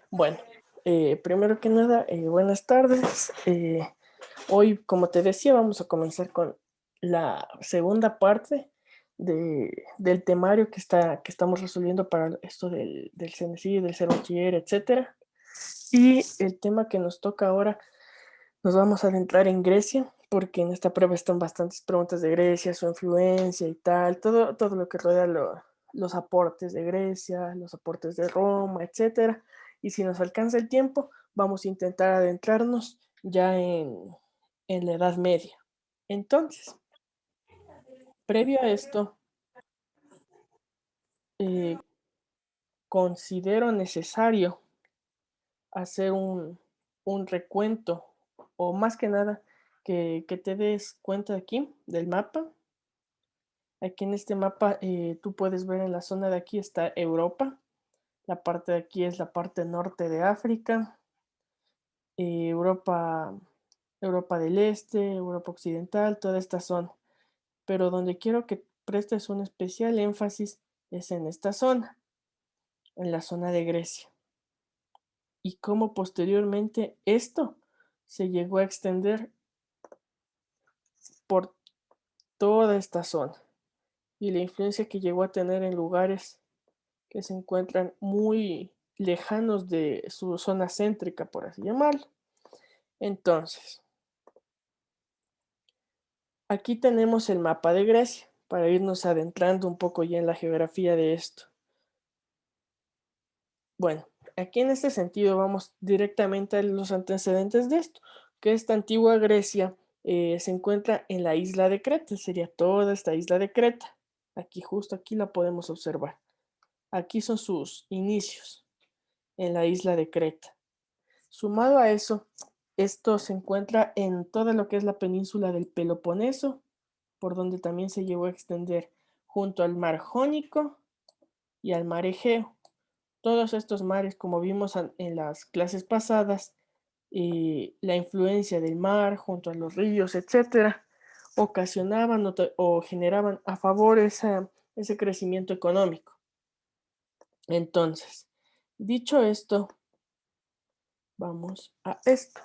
Bueno, primero que nada, buenas tardes. Hoy, como te decía, vamos a comenzar con la segunda parte del temario que estamos resolviendo para esto del CNC, del ser bachiller, etcétera. Y el tema que nos toca ahora, nos vamos a adentrar en Grecia, porque en esta prueba están bastantes preguntas de Grecia, su influencia y tal, todo lo que rodea los aportes de Grecia, los aportes de Roma, etcétera. Y si nos alcanza el tiempo, vamos a intentar adentrarnos ya en la Edad Media. Entonces, previo a esto, eh, considero necesario hacer un recuento, o más que nada, que te des cuenta aquí del mapa. Aquí en este mapa tú puedes ver en la zona de aquí está Europa, la parte de aquí es la parte norte de África, Europa, Europa del Este, Europa Occidental, toda esta zona. Pero donde quiero que prestes un especial énfasis es en esta zona, en la zona de Grecia. Y cómo posteriormente esto se llegó a extender por toda esta zona y la influencia que llegó a tener en lugares que se encuentran muy lejanos de su zona céntrica, por así llamarlo. Entonces, aquí tenemos el mapa de Grecia para irnos adentrando un poco ya en la geografía de esto. Bueno, aquí en este sentido vamos directamente a los antecedentes de esto, que esta antigua Grecia se encuentra en la isla de Creta, sería toda esta isla de Creta. Aquí, justo aquí la podemos observar. Aquí son sus inicios, en la isla de Creta. Sumado a eso, esto se encuentra en toda lo que es la península del Peloponeso, por donde también se llegó a extender junto al mar Jónico y al mar Egeo. Todos estos mares, como vimos en las clases pasadas, la influencia del mar junto a los ríos, etcétera, ocasionaban o generaban a favor ese crecimiento económico. Entonces, dicho esto, vamos a esto.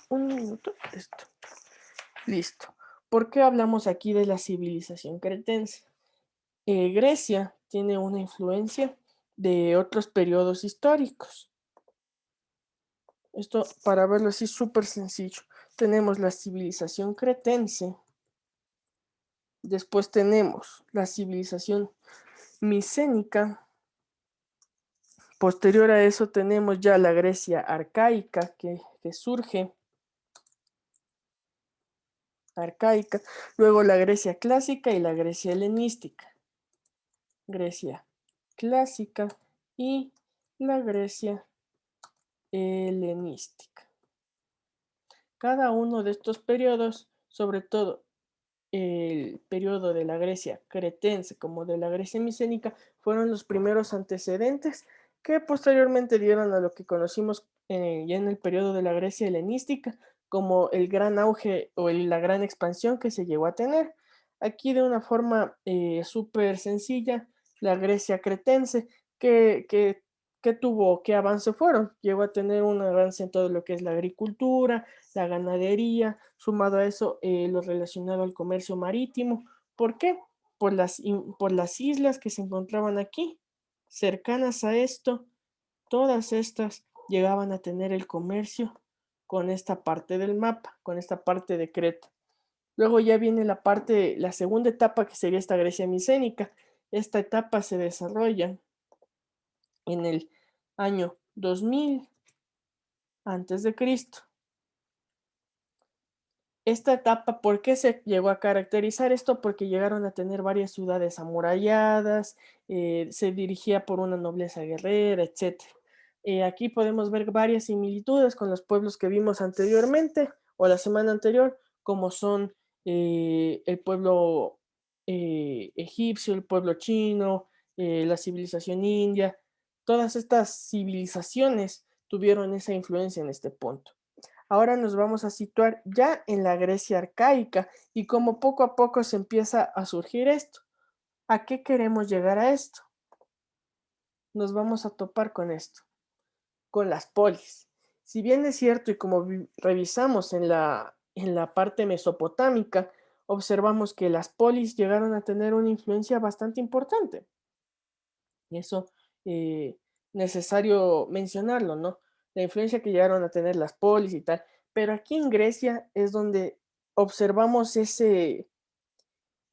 Un minuto, esto. Listo. ¿Por qué hablamos aquí de la civilización cretense? Grecia tiene una influencia de otros periodos históricos. Esto, para verlo así, súper sencillo. Tenemos la civilización cretense, después tenemos la civilización micénica, posterior a eso tenemos ya la Grecia arcaica que surge, arcaica, luego la Grecia clásica y la Grecia helenística. Grecia clásica y la Grecia helenística. Cada uno de estos periodos, sobre todo el periodo de la Grecia cretense como de la Grecia micénica, fueron los primeros antecedentes que posteriormente dieron a lo que conocimos ya en el periodo de la Grecia helenística como el gran auge o la gran expansión que se llegó a tener. Aquí de una forma súper sencilla, la Grecia cretense, que tuvo, qué avance fueron, llegó a tener un avance en todo lo que es la agricultura, la ganadería, sumado a eso lo relacionado al comercio marítimo. ¿Por qué? Por las islas que se encontraban aquí, cercanas a esto, todas estas llegaban a tener el comercio con esta parte del mapa, con esta parte de Creta. Luego ya viene la segunda etapa que sería esta Grecia micénica. Esta etapa se desarrolla en el año 2000 antes de Cristo. Esta etapa, ¿por qué se llegó a caracterizar esto? Porque llegaron a tener varias ciudades amuralladas, se dirigía por una nobleza guerrera, etc. Aquí podemos ver varias similitudes con los pueblos que vimos anteriormente o la semana anterior, como son el pueblo egipcio, el pueblo chino, la civilización india. Todas estas civilizaciones tuvieron esa influencia en este punto. Ahora nos vamos a situar ya en la Grecia arcaica y cómo poco a poco se empieza a surgir esto. ¿A qué queremos llegar a esto? Nos vamos a topar con esto, con las polis. Si bien es cierto y como revisamos en la parte mesopotámica, observamos que las polis llegaron a tener una influencia bastante importante. Y eso eh, necesario mencionarlo, ¿no? La influencia que llegaron a tener las polis y tal. Pero aquí en Grecia es donde observamos ese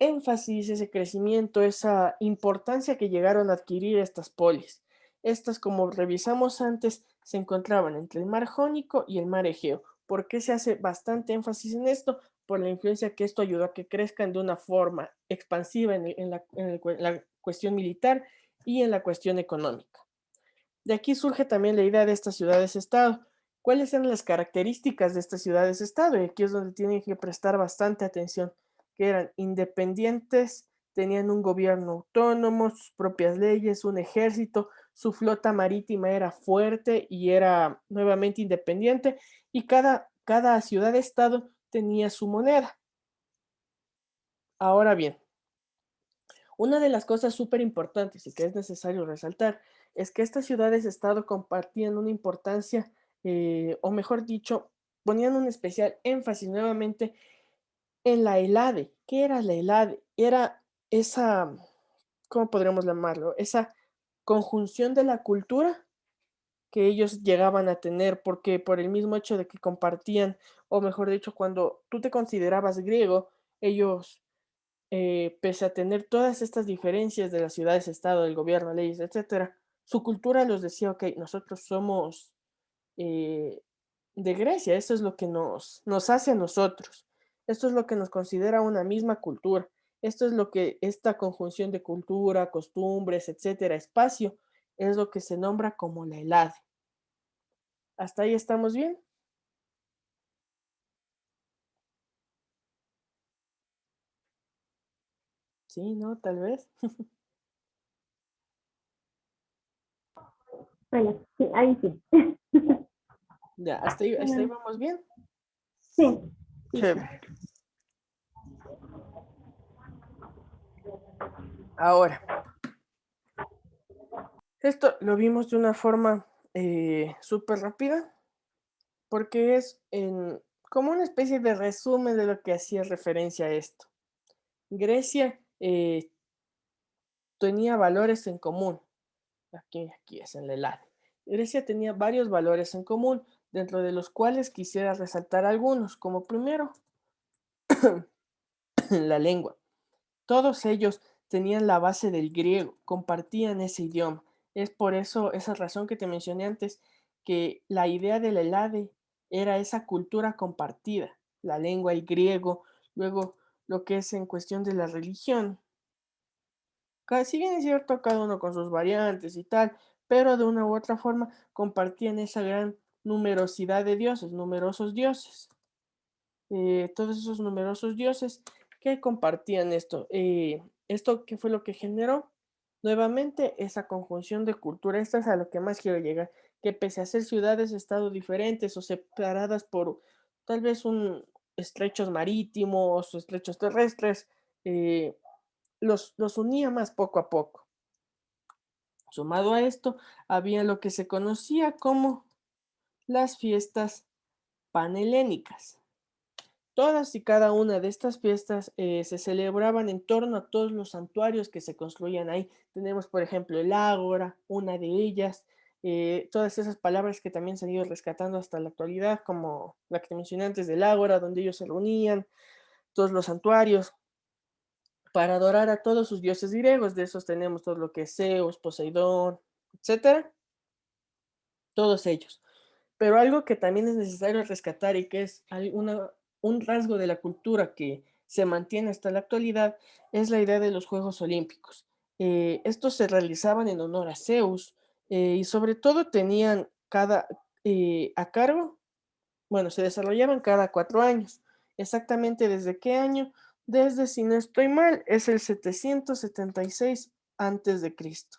énfasis, ese crecimiento, esa importancia que llegaron a adquirir estas polis. Estas, como revisamos antes, se encontraban entre el mar Jónico y el mar Egeo. ¿Por qué se hace bastante énfasis en esto? Por la influencia que esto ayudó a que crezcan de una forma expansiva la cuestión militar y en la cuestión económica. De aquí surge también la idea de estas ciudades-estado. ¿Cuáles eran las características de estas ciudades-estado? Y aquí es donde tienen que prestar bastante atención, que eran independientes, tenían un gobierno autónomo, sus propias leyes, un ejército, su flota marítima era fuerte y era nuevamente independiente, y cada ciudad-estado tenía su moneda. Ahora bien, una de las cosas súper importantes y que es necesario resaltar es que estas ciudades-estado compartían una importancia, o mejor dicho, ponían un especial énfasis nuevamente en la Helade. ¿Qué era la Helade? Era esa, ¿cómo podríamos llamarlo? Esa conjunción de la cultura que ellos llegaban a tener, porque por el mismo hecho de que compartían, o mejor dicho, cuando tú te considerabas griego, ellos pese a tener todas estas diferencias de las ciudades-estado, del gobierno, leyes, etcétera, su cultura los decía, ok, nosotros somos eh, de Grecia, esto es lo que nos hace a nosotros, esto es lo que nos considera una misma cultura, esto es lo que esta conjunción de cultura, costumbres, etcétera, espacio, es lo que se nombra como la Helade. ¿Hasta ahí estamos bien? Sí, ¿no? Tal vez. Bueno, sí, ahí sí. Ya, hasta ahí vamos bien. Sí, sí, sí. Chévere. Ahora, esto lo vimos de una forma súper rápida, porque como una especie de resumen de lo que hacía referencia a esto. Grecia tenía valores en común. Aquí es en la Helade. Grecia tenía varios valores en común, dentro de los cuales quisiera resaltar algunos, como primero, la lengua. Todos ellos tenían la base del griego, compartían ese idioma. Es por eso, esa razón que te mencioné antes, que la idea de la Helade era esa cultura compartida, la lengua, el griego, luego lo que es en cuestión de la religión. Si bien es cierto, cada uno con sus variantes y tal, pero de una u otra forma compartían esa gran numerosidad de dioses, numerosos dioses. Todos esos numerosos dioses que compartían esto. ¿Esto qué fue lo que generó? Nuevamente, esa conjunción de cultura. Esto es a lo que más quiero llegar, que pese a ser ciudades-estado diferentes o separadas por tal vez un estrechos marítimos o estrechos terrestres, eh, los unía más poco a poco. Sumado a esto, había lo que se conocía como las fiestas panhelénicas. Todas y cada una de estas fiestas se celebraban en torno a todos los santuarios que se construían ahí. Tenemos, por ejemplo, el ágora, una de ellas, todas esas palabras que también se han ido rescatando hasta la actualidad, como la que te mencioné antes del ágora, donde ellos se reunían, todos los santuarios, para adorar a todos sus dioses griegos. De esos tenemos todo lo que es Zeus, Poseidón, etcétera, todos ellos. Pero algo que también es necesario rescatar y que es un rasgo de la cultura que se mantiene hasta la actualidad es la idea de los Juegos Olímpicos. Estos se realizaban en honor a Zeus y sobre todo tenían a cargo, bueno, se desarrollaban cada 4 años. ¿Exactamente desde qué año? Desde, si no estoy mal, es el 776 antes de Cristo.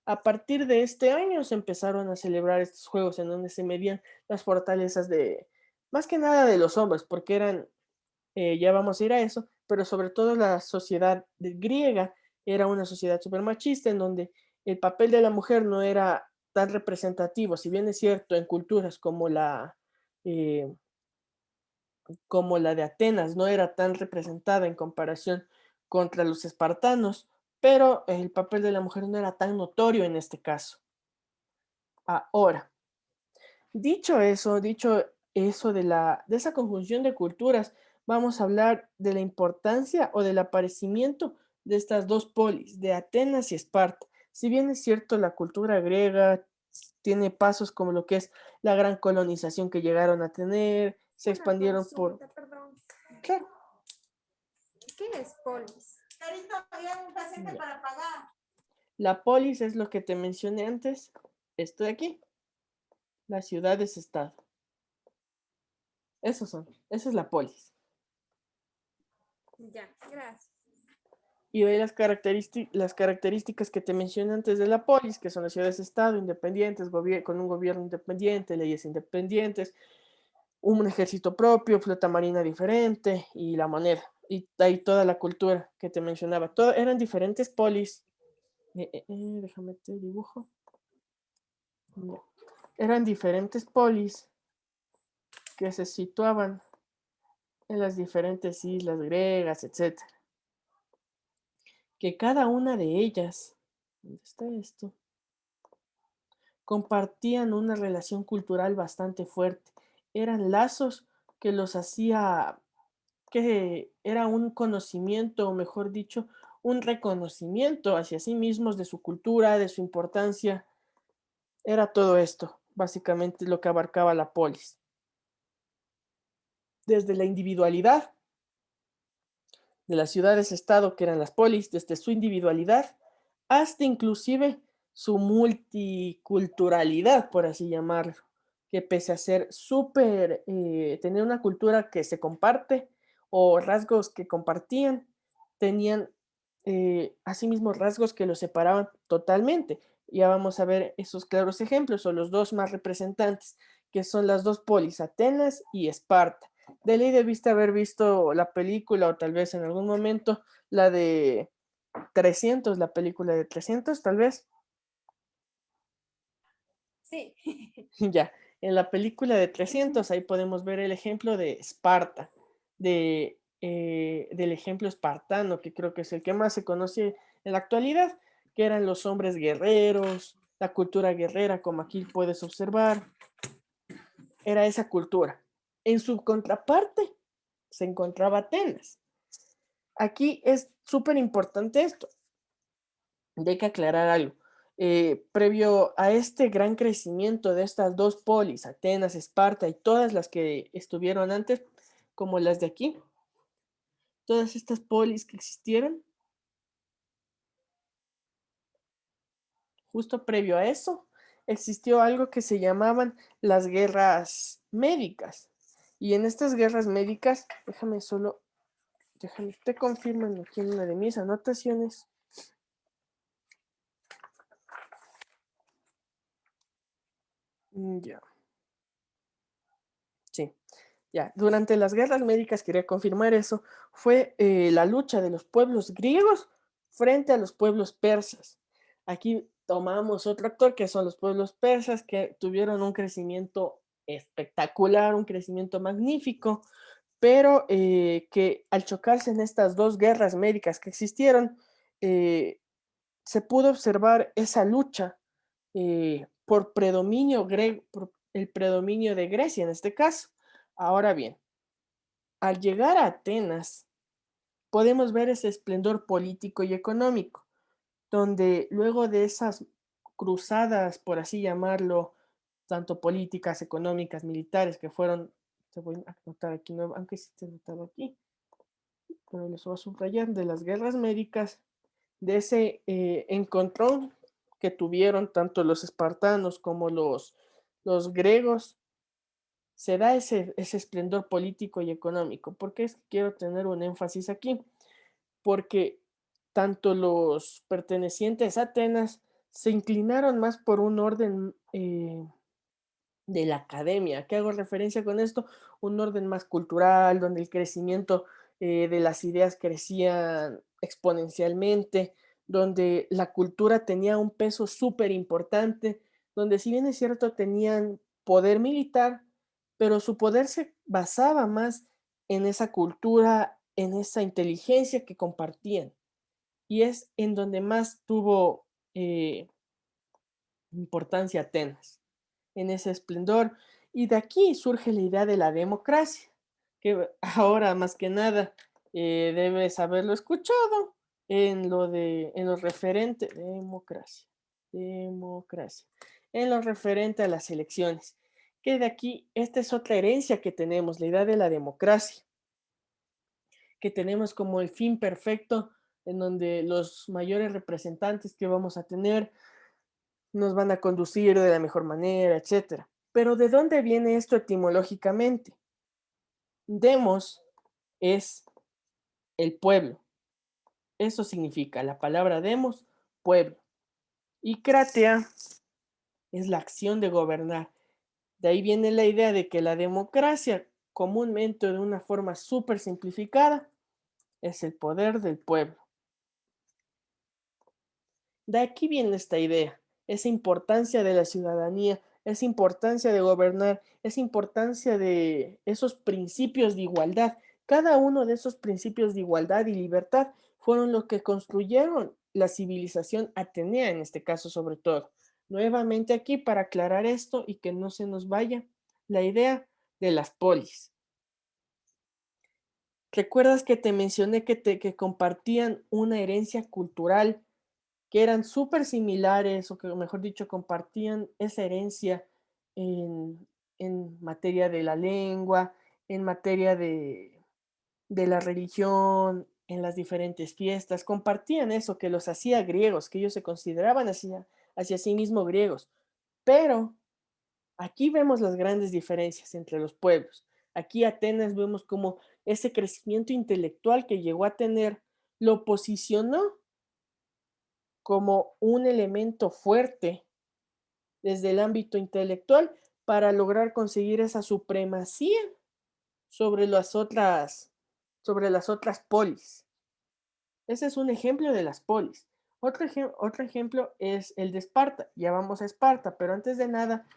A partir de este año se empezaron a celebrar estos juegos en donde se medían las fortalezas más que nada de los hombres, porque ya vamos a ir a eso, pero sobre todo la sociedad griega era una sociedad súper machista en donde el papel de la mujer no era tan representativo. Si bien es cierto, en culturas eh, como la de Atenas no era tan representada en comparación contra los espartanos, pero el papel de la mujer no era tan notorio en este caso. Ahora, dicho eso de esa conjunción de culturas, vamos a hablar de la importancia o del aparecimiento de estas dos polis, de Atenas y Esparta. Si bien es cierto, la cultura griega tiene pasos como lo que es la gran colonización que llegaron a tener, se Una expandieron por... consulta, perdón. Claro, ¿Qué es polis? Carito, había un paciente ya. para pagar. La polis es lo que te mencioné antes, esto de aquí, las ciudades-estado. Esos son, esa es la polis. Ya, gracias. Y de las características que te mencioné antes de la polis, que son las ciudades-estado independientes, con un gobierno independiente, leyes independientes, un ejército propio, flota marina diferente y la moneda. Y ahí toda la cultura que te mencionaba. Eran diferentes polis. Déjame te dibujo. Ya. Eran diferentes polis que se situaban en las diferentes islas griegas, etcétera. Que cada una de ellas, ¿dónde está esto? Compartían una relación cultural bastante fuerte. Eran lazos que los hacía, que era un conocimiento, o mejor dicho, un reconocimiento hacia sí mismos de su cultura, de su importancia. Era todo esto, básicamente lo que abarcaba la polis. Desde la individualidad de las ciudades-estado, que eran las polis, desde su individualidad hasta inclusive su multiculturalidad, por así llamarlo, que pese a ser tener una cultura que se comparte o rasgos que compartían, tenían asimismo rasgos que los separaban totalmente. Ya vamos a ver esos claros ejemplos, o los dos más representantes, que son las dos polis, Atenas y Esparta. De ley debiste haber visto la película o tal vez en algún momento la de 300, la película de 300, tal vez. Sí. Ya, en la película de 300 ahí podemos ver el ejemplo de Esparta, del ejemplo espartano, que creo que es el que más se conoce en la actualidad, que eran los hombres guerreros, la cultura guerrera, como aquí puedes observar, era esa cultura. En su contraparte se encontraba Atenas. Aquí es súper importante esto. Y hay que aclarar algo. Previo a este gran crecimiento de estas dos polis, Atenas, Esparta y todas las que estuvieron antes, como las de aquí, todas estas polis que existieron, justo previo a eso, existió algo que se llamaban las guerras médicas. Y en estas guerras médicas, déjame, te confirman aquí en una de mis anotaciones. Ya. Sí, ya. Durante las guerras médicas, quería confirmar eso, fue la lucha de los pueblos griegos frente a los pueblos persas. Aquí tomamos otro actor que son los pueblos persas que tuvieron un crecimiento espectacular, un crecimiento magnífico, pero que al chocarse en estas dos guerras médicas que existieron, se pudo observar esa lucha por predominio griego, por el predominio de Grecia en este caso. Ahora bien, al llegar a Atenas, podemos ver ese esplendor político y económico, donde luego de esas cruzadas, por así llamarlo, tanto políticas, económicas, militares, que fueron, te voy a anotar aquí, aunque sí te he notado aquí, pero les voy a subrayar, de las guerras médicas, de ese encontrón que tuvieron tanto los espartanos como los griegos, se da ese esplendor político y económico. ¿Por qué es que quiero tener un énfasis aquí? Porque tanto los pertenecientes a Atenas se inclinaron más por un orden de la academia. ¿Qué hago referencia con esto? Un orden más cultural, donde el crecimiento de las ideas crecían exponencialmente, donde la cultura tenía un peso súper importante, donde si bien es cierto tenían poder militar, pero su poder se basaba más en esa cultura, en esa inteligencia que compartían. Y es en donde más tuvo importancia Atenas, en ese esplendor. Y de aquí surge la idea de la democracia, que ahora más que nada debes haberlo escuchado en lo referente, democracia, en lo referente a las elecciones. Que de aquí, esta es otra herencia que tenemos, la idea de la democracia, que tenemos como el fin perfecto, en donde los mayores representantes que vamos a tener nos van a conducir de la mejor manera, etcétera. Pero ¿de dónde viene esto etimológicamente? Demos es el pueblo. Eso significa la palabra demos, pueblo. Y kratia es la acción de gobernar. De ahí viene la idea de que la democracia, comúnmente de una forma súper simplificada, es el poder del pueblo. De aquí viene esta idea, esa importancia de la ciudadanía, esa importancia de gobernar, esa importancia de esos principios de igualdad. Cada uno de esos principios de igualdad y libertad fueron los que construyeron la civilización atenea, en este caso sobre todo. Nuevamente aquí para aclarar esto y que no se nos vaya la idea de las polis. ¿Recuerdas que te mencioné que compartían una herencia cultural, que eran súper similares, o que mejor dicho, compartían esa herencia en, en materia de la lengua, en materia de la religión, en las diferentes fiestas? Compartían eso que los hacía griegos, que ellos se consideraban hacia sí mismos griegos. Pero aquí vemos las grandes diferencias entre los pueblos. Aquí Atenas vemos como ese crecimiento intelectual que llegó a tener lo posicionó como un elemento fuerte desde el ámbito intelectual para lograr conseguir esa supremacía sobre sobre las otras polis. Ese es un ejemplo de las polis. Otro ejemplo es el de Esparta. Ya vamos a Esparta, pero antes de nada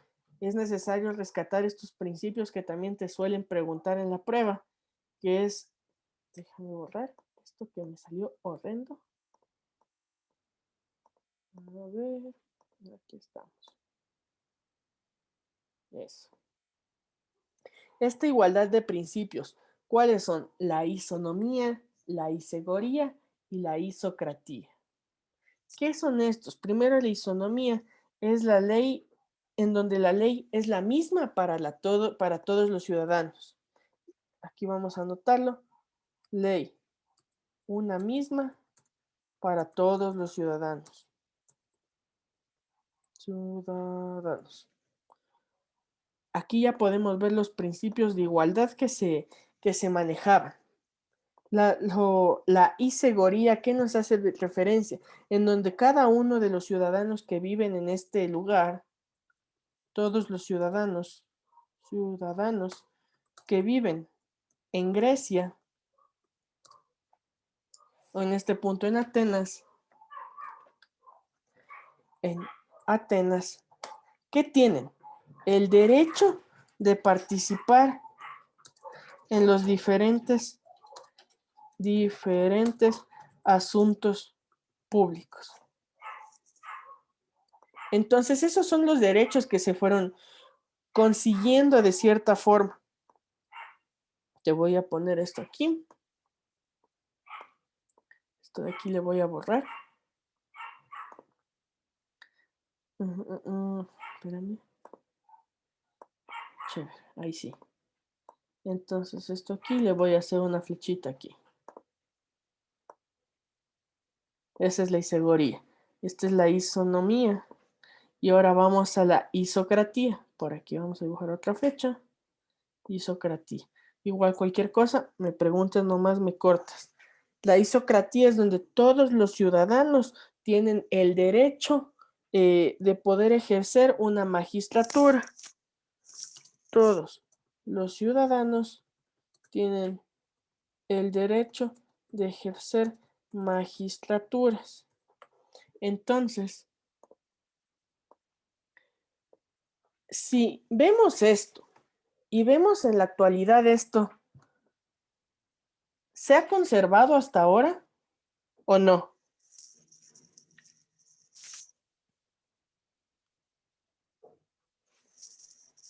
es necesario rescatar estos principios que también te suelen preguntar en la prueba, que es, déjame borrar esto que me salió horrendo. A ver, aquí estamos. Eso. Esta igualdad de principios, ¿cuáles son? La isonomía, la isegoría y la isocratía. ¿Qué son estos? Primero, la isonomía es la ley en donde la ley es la misma para todos los ciudadanos. Aquí vamos a anotarlo. Ley, una misma para todos los ciudadanos. Ciudadanos. Aquí ya podemos ver los principios de igualdad que se manejaban. La isegoría, ¿qué nos hace referencia? En donde cada uno de los ciudadanos que viven en este lugar, todos los ciudadanos que viven en Grecia, o en este punto en Atenas, ¿qué tienen? El derecho de participar en los diferentes asuntos públicos. Entonces, esos son los derechos que se fueron consiguiendo de cierta forma. Te voy a poner esto aquí. Esto de aquí le voy a borrar. Espérame. Chévere, ahí sí. Entonces, esto aquí le voy a hacer una flechita aquí. Esa es la isegoría. Esta es la isonomía. Y ahora vamos a la isocratía. Por aquí vamos a dibujar otra flecha. Isocratía. Igual cualquier cosa, me preguntas nomás, me cortas. La isocratía es donde todos los ciudadanos tienen el derecho de poder ejercer una magistratura. Todos los ciudadanos tienen el derecho de ejercer magistraturas. Entonces, Si vemos esto y vemos en la actualidad esto, ¿se ha conservado hasta ahora o no?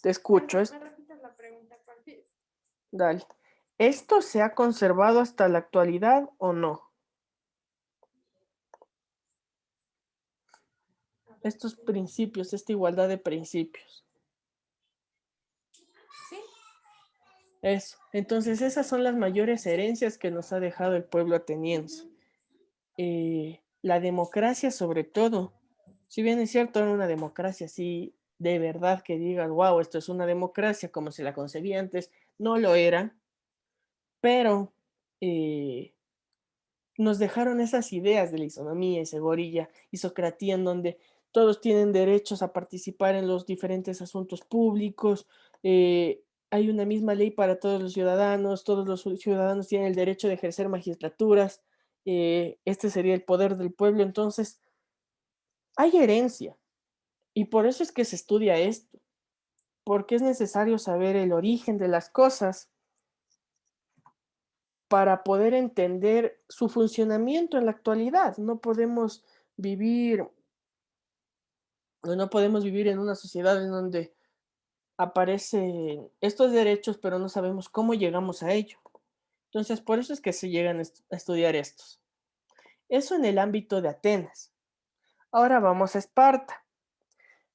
Te escucho. ¿Me repites la pregunta? ¿Cuál es? Dale. ¿Esto se ha conservado hasta la actualidad o no? Estos principios, esta igualdad de principios. Sí, Eso. Entonces, esas son las mayores herencias que nos ha dejado el pueblo ateniense. La democracia, sobre todo, si bien es cierto, era una democracia así de verdad que digas, wow, esto es una democracia como se la concebía antes, no lo era, pero nos dejaron esas ideas de la isonomía y segorilla y socratía en donde todos tienen derechos a participar en los diferentes asuntos públicos, hay una misma ley para todos los ciudadanos tienen el derecho de ejercer magistraturas, este sería el poder del pueblo, entonces hay herencia y por eso es que se estudia esto, porque es necesario saber el origen de las cosas para poder entender su funcionamiento en la actualidad. Vivir, no podemos vivir en una sociedad en donde aparecen estos derechos, pero no sabemos cómo llegamos a ello. Entonces, por eso es que se llegan a estudiar estos. Eso en el ámbito de Atenas. Ahora vamos a Esparta.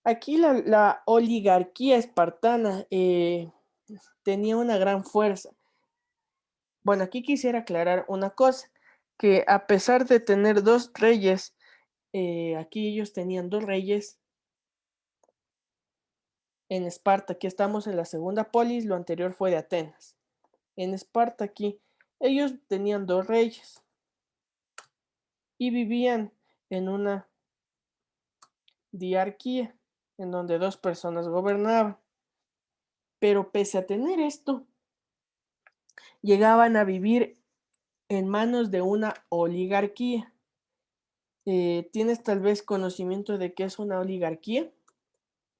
Aquí la oligarquía espartana tenía una gran fuerza. Bueno, aquí quisiera aclarar una cosa, que a pesar de tener dos reyes, aquí ellos tenían dos reyes en Esparta. Aquí estamos en la segunda polis, lo anterior fue de Atenas. En Esparta aquí, ellos tenían dos reyes y vivían en una diarquía, en donde dos personas gobernaban. Pero pese a tener esto, llegaban a vivir en manos de una oligarquía. ¿Tienes tal vez conocimiento de qué es una oligarquía?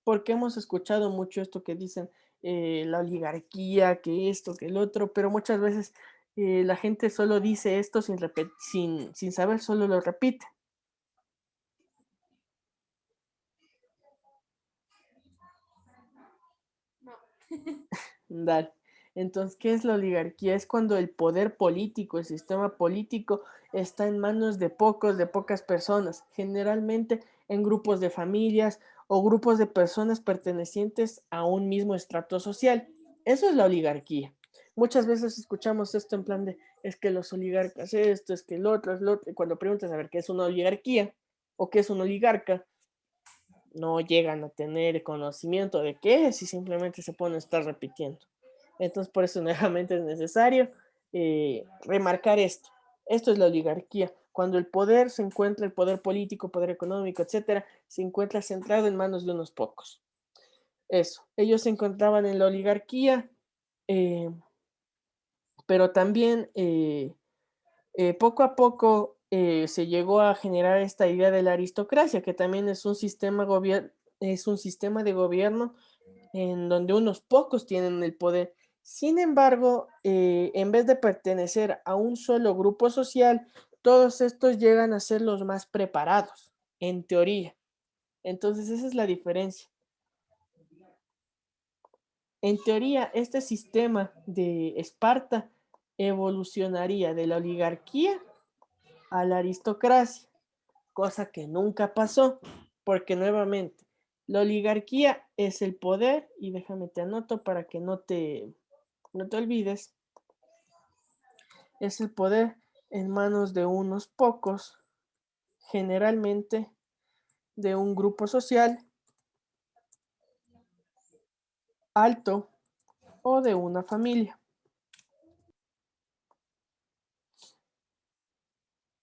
Porque hemos escuchado mucho esto que dicen la oligarquía, que esto, que el otro, pero muchas veces la gente solo dice esto sin saber, solo lo repite. no. Dale. Entonces, ¿qué es la oligarquía? Es cuando el poder político, el sistema político está en manos de pocos, de pocas personas, generalmente en grupos de familias o grupos de personas pertenecientes a un mismo estrato social. Eso es la oligarquía. Muchas veces escuchamos esto en plan de, es que los oligarcas esto, es que el otro, es lo otro. Y cuando preguntas a ver qué es una oligarquía o qué es un oligarca, no llegan a tener conocimiento de qué es y simplemente se pueden estar repitiendo. Entonces, por eso nuevamente es necesario remarcar esto. Esto es la oligarquía. Cuando el poder se encuentra, el poder político, poder económico, etcétera, se encuentra centrado en manos de unos pocos. Eso. Ellos se encontraban en la oligarquía, eh, pero también poco a poco se llegó a generar esta idea de la aristocracia, que también es un sistema de gobierno en donde unos pocos tienen el poder. Sin embargo, en vez de pertenecer a un solo grupo social, todos estos llegan a ser los más preparados, en teoría. Entonces, esa es la diferencia. En teoría, este sistema de Esparta evolucionaría de la oligarquía a la aristocracia, cosa que nunca pasó, porque nuevamente, la oligarquía es el poder, y déjame te anoto para que no te olvides, es el poder en manos de unos pocos, generalmente de un grupo social alto o de una familia.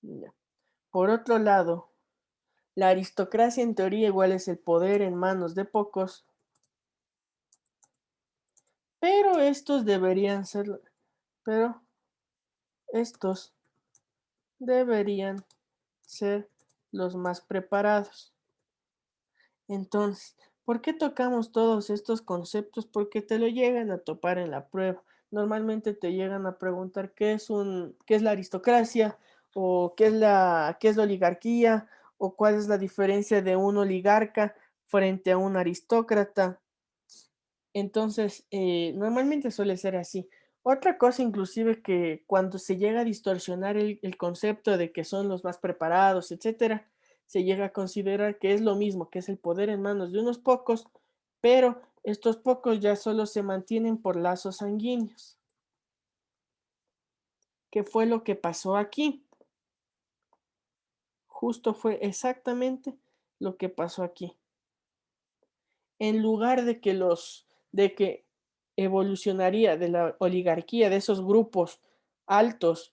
Ya. Por otro lado, la aristocracia en teoría igual es el poder en manos de pocos, pero pero estos deberían ser los más preparados. Entonces, ¿Por qué tocamos todos estos conceptos? Porque te lo llegan a topar en la prueba. Normalmente te llegan a preguntar qué es la aristocracia o qué es la oligarquía o cuál es la diferencia de un oligarca frente a un aristócrata. Entonces, normalmente suele ser así. Otra cosa, inclusive, que cuando se llega a distorsionar el concepto de que son los más preparados, etcétera, se llega a considerar que es lo mismo, que es el poder en manos de unos pocos, pero estos pocos ya solo se mantienen por lazos sanguíneos. ¿Qué fue lo que pasó aquí? Justo fue exactamente lo que pasó aquí. En lugar de que evolucionaría de la oligarquía, de esos grupos altos,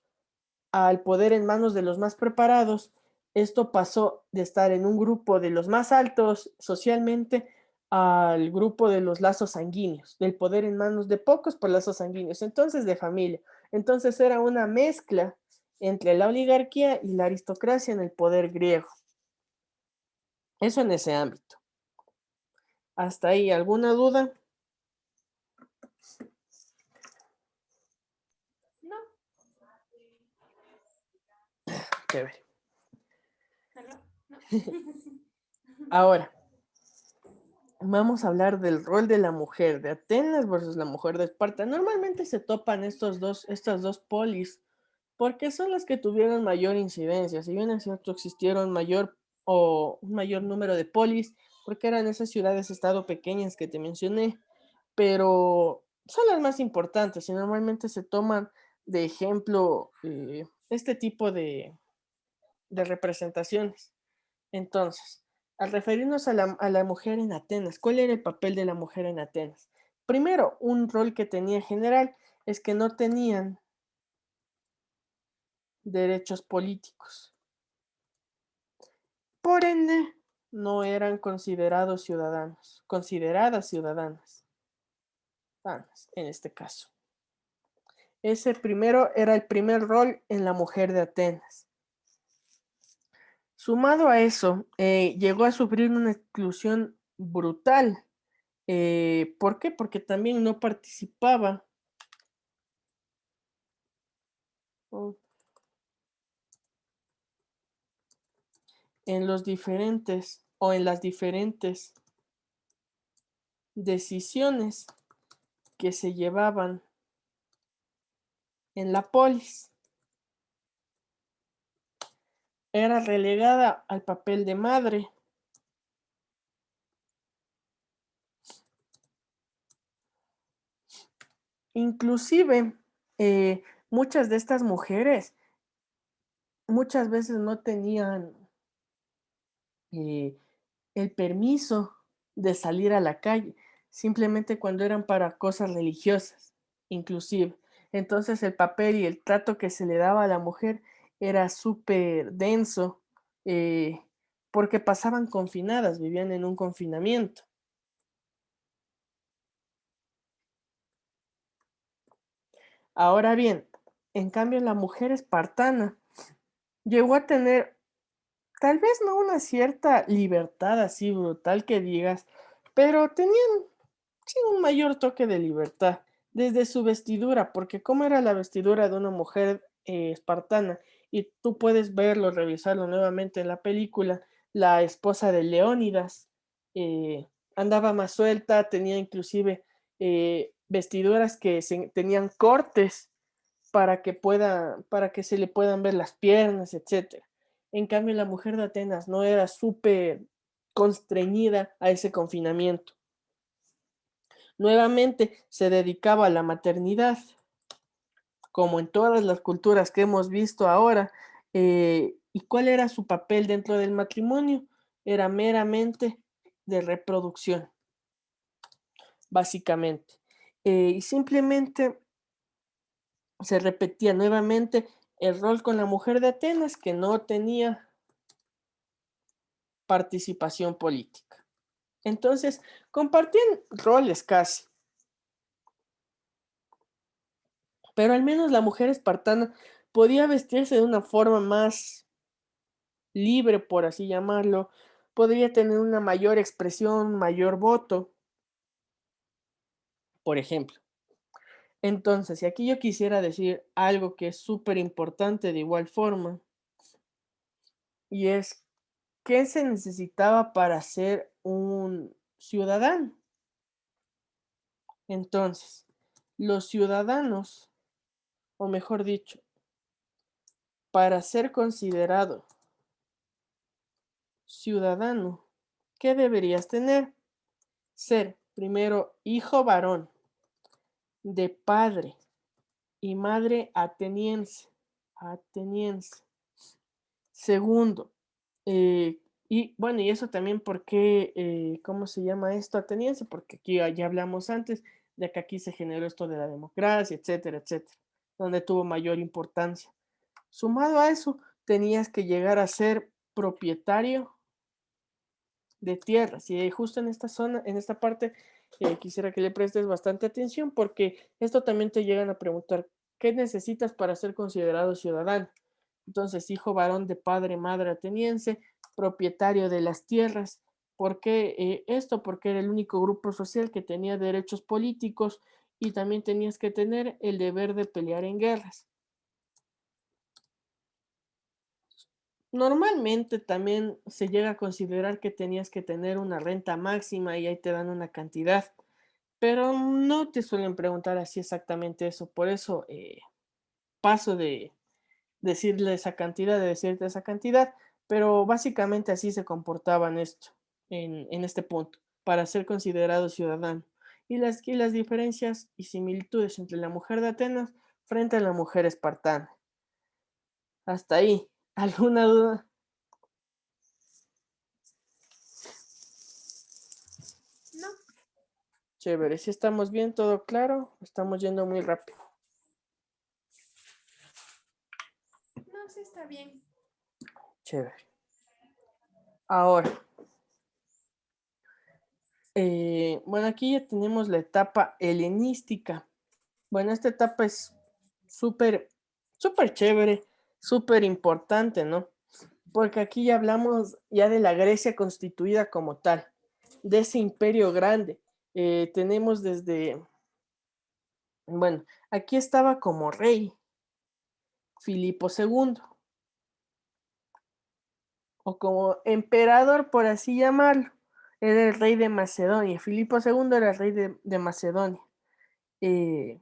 al poder en manos de los más preparados, esto pasó de estar en un grupo de los más altos socialmente al grupo de los lazos sanguíneos, del poder en manos de pocos por lazos sanguíneos, entonces de familia. Entonces era una mezcla entre la oligarquía y la aristocracia en el poder griego. Eso en ese ámbito. ¿Hasta ahí alguna duda? No. Chévere. ¿Aló? No. Ahora, vamos a hablar del rol de la mujer de Atenas versus la mujer de Esparta. Normalmente se topan estas dos polis porque son las que tuvieron mayor incidencia. Si bien es cierto, existieron un mayor número de polis, porque eran esas ciudades-estado pequeñas que te mencioné, pero son las más importantes y normalmente se toman de ejemplo este tipo de representaciones. Entonces, al referirnos a la mujer en Atenas, ¿cuál era el papel de la mujer en Atenas? Primero, un rol que tenía general es que no tenían derechos políticos. Por ende, no eran considerados ciudadanos, consideradas ciudadanas, en este caso. Ese primero era el primer rol en la mujer de Atenas. Sumado a eso, llegó a sufrir una exclusión brutal. ¿Por qué? Porque también no participaba oh, en los diferentes o en las diferentes decisiones que se llevaban en la polis. Era relegada al papel de madre. Inclusive, muchas de estas mujeres muchas veces no tenían eh, el permiso de salir a la calle, simplemente cuando eran para cosas religiosas, inclusive. Entonces el papel y el trato que se le daba a la mujer era súper denso, eh, porque pasaban confinadas, vivían en un confinamiento. Ahora bien, en cambio la mujer espartana llegó a tener tal vez no una cierta libertad así brutal que digas, pero tenían sí, un mayor toque de libertad desde su vestidura, porque cómo era la vestidura de una mujer espartana, y tú puedes verlo, revisarlo nuevamente en la película, la esposa de Leónidas andaba más suelta, tenía inclusive vestiduras que tenían cortes para que se le puedan ver las piernas, etcétera. En cambio, la mujer de Atenas no era súper constreñida a ese confinamiento. Nuevamente se dedicaba a la maternidad, como en todas las culturas que hemos visto ahora. ¿Y cuál era su papel dentro del matrimonio? Era meramente de reproducción, básicamente. Y simplemente se repetía nuevamente el rol con la mujer de Atenas, que no tenía participación política. Entonces, compartían roles casi, pero al menos la mujer espartana podía vestirse de una forma más libre, por así llamarlo, podría tener una mayor expresión, mayor voto, por ejemplo. Entonces, y aquí yo quisiera decir algo que es súper importante de igual forma, y es, ¿qué se necesitaba para ser un ciudadano? Entonces, los ciudadanos, o mejor dicho, para ser considerado ciudadano, ¿qué deberías tener? Ser primero hijo varón de padre y madre ateniense. Ateniense. Segundo, y bueno, y eso también porque, ¿cómo se llama esto ateniense? Porque aquí ya hablamos antes de que aquí se generó esto de la democracia, etcétera, etcétera, donde tuvo mayor importancia. Sumado a eso, tenías que llegar a ser propietario de tierras. Y justo en esta zona, en esta parte, quisiera que le prestes bastante atención porque esto también te llegan a preguntar, ¿qué necesitas para ser considerado ciudadano? Entonces, hijo varón de padre, madre ateniense, propietario de las tierras. ¿Por qué esto? Porque era el único grupo social que tenía derechos políticos y también tenías que tener el deber de pelear en guerras. Normalmente también se llega a considerar que tenías que tener una renta máxima y ahí te dan una cantidad, pero no te suelen preguntar así exactamente eso. Por eso paso de decirle esa cantidad, de decirte esa cantidad, pero básicamente así se comportaban esto, en este punto, para ser considerado ciudadano. Y las diferencias y similitudes entre la mujer de Atenas frente a la mujer espartana. Hasta ahí. ¿Alguna duda? No, Chévere, si estamos bien, todo claro, estamos yendo muy rápido. no, sí está bien. Chévere. Ahora, bueno, aquí ya tenemos la etapa helenística. Bueno, esta etapa es súper, súper chévere, súper importante, ¿no? Porque aquí ya hablamos ya de la Grecia constituida como tal, de ese imperio grande. Tenemos desde, bueno, aquí estaba como rey Filipo II, o como emperador, por así llamarlo. Era el rey de Macedonia. Filipo II era el rey de Macedonia, eh,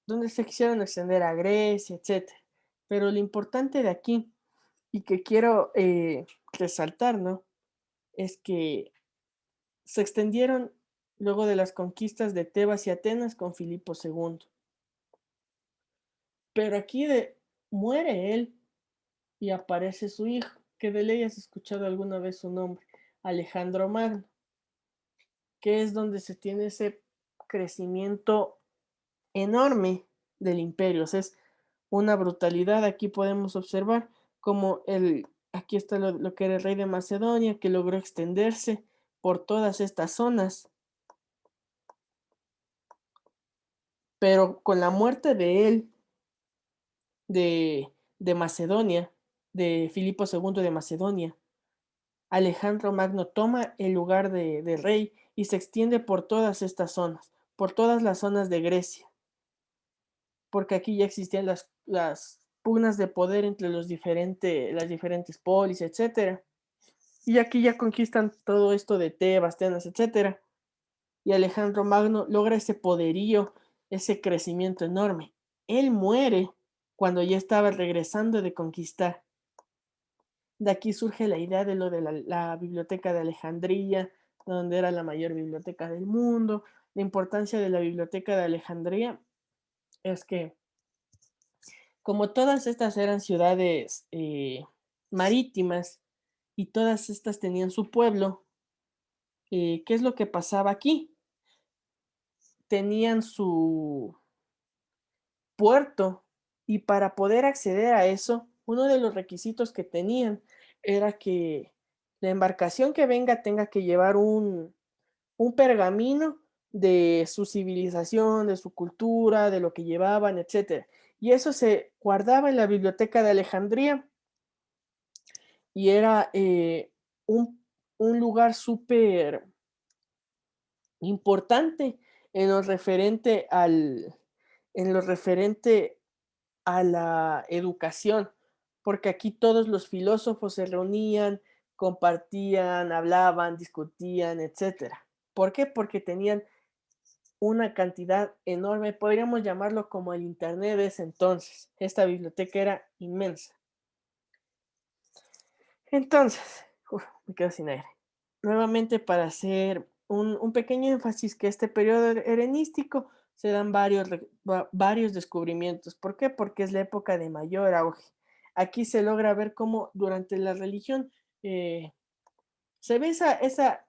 donde se quisieron extender a Grecia, etcétera. Pero lo importante de aquí, y que quiero resaltar, ¿no? Es que se extendieron luego de las conquistas de Tebas y Atenas con Filipo II. Pero aquí muere él y aparece su hijo, que de ley has escuchado alguna vez su nombre, Alejandro Magno, que es donde se tiene ese crecimiento enorme del imperio. O sea, es una brutalidad. Aquí podemos observar como aquí está lo que era el rey de Macedonia, que logró extenderse por todas estas zonas, pero con la muerte de él, de Macedonia, de Filipo II de Macedonia, Alejandro Magno toma el lugar de rey y se extiende por todas estas zonas, por todas las zonas de Grecia, porque aquí ya existían las pugnas de poder entre las diferentes polis, etcétera. Y aquí ya conquistan todo esto de Tebas, Atenas, etcétera. Y Alejandro Magno logra ese poderío, ese crecimiento enorme. Él muere cuando ya estaba regresando de conquistar. De aquí surge la idea de lo de la biblioteca de Alejandría, donde era la mayor biblioteca del mundo. La importancia de la biblioteca de Alejandría es que, como todas estas eran ciudades marítimas y todas estas tenían su pueblo, ¿qué es lo que pasaba aquí? Tenían su puerto y para poder acceder a eso, uno de los requisitos que tenían era que la embarcación que venga tenga que llevar un pergamino de su civilización, de su cultura, de lo que llevaban, etcétera. Y eso se guardaba en la biblioteca de Alejandría y era un un lugar súper importante en lo referente en lo referente a la educación, porque aquí todos los filósofos se reunían, compartían, hablaban, discutían, etcétera. ¿Por qué? Porque tenían una cantidad enorme, podríamos llamarlo como el Internet de ese entonces. Esta biblioteca era inmensa. Entonces, me quedo sin aire. Nuevamente, para hacer un pequeño énfasis que este periodo helenístico se dan varios descubrimientos. ¿Por qué? Porque es la época de mayor auge. Aquí se logra ver cómo durante la religión eh, se ve esa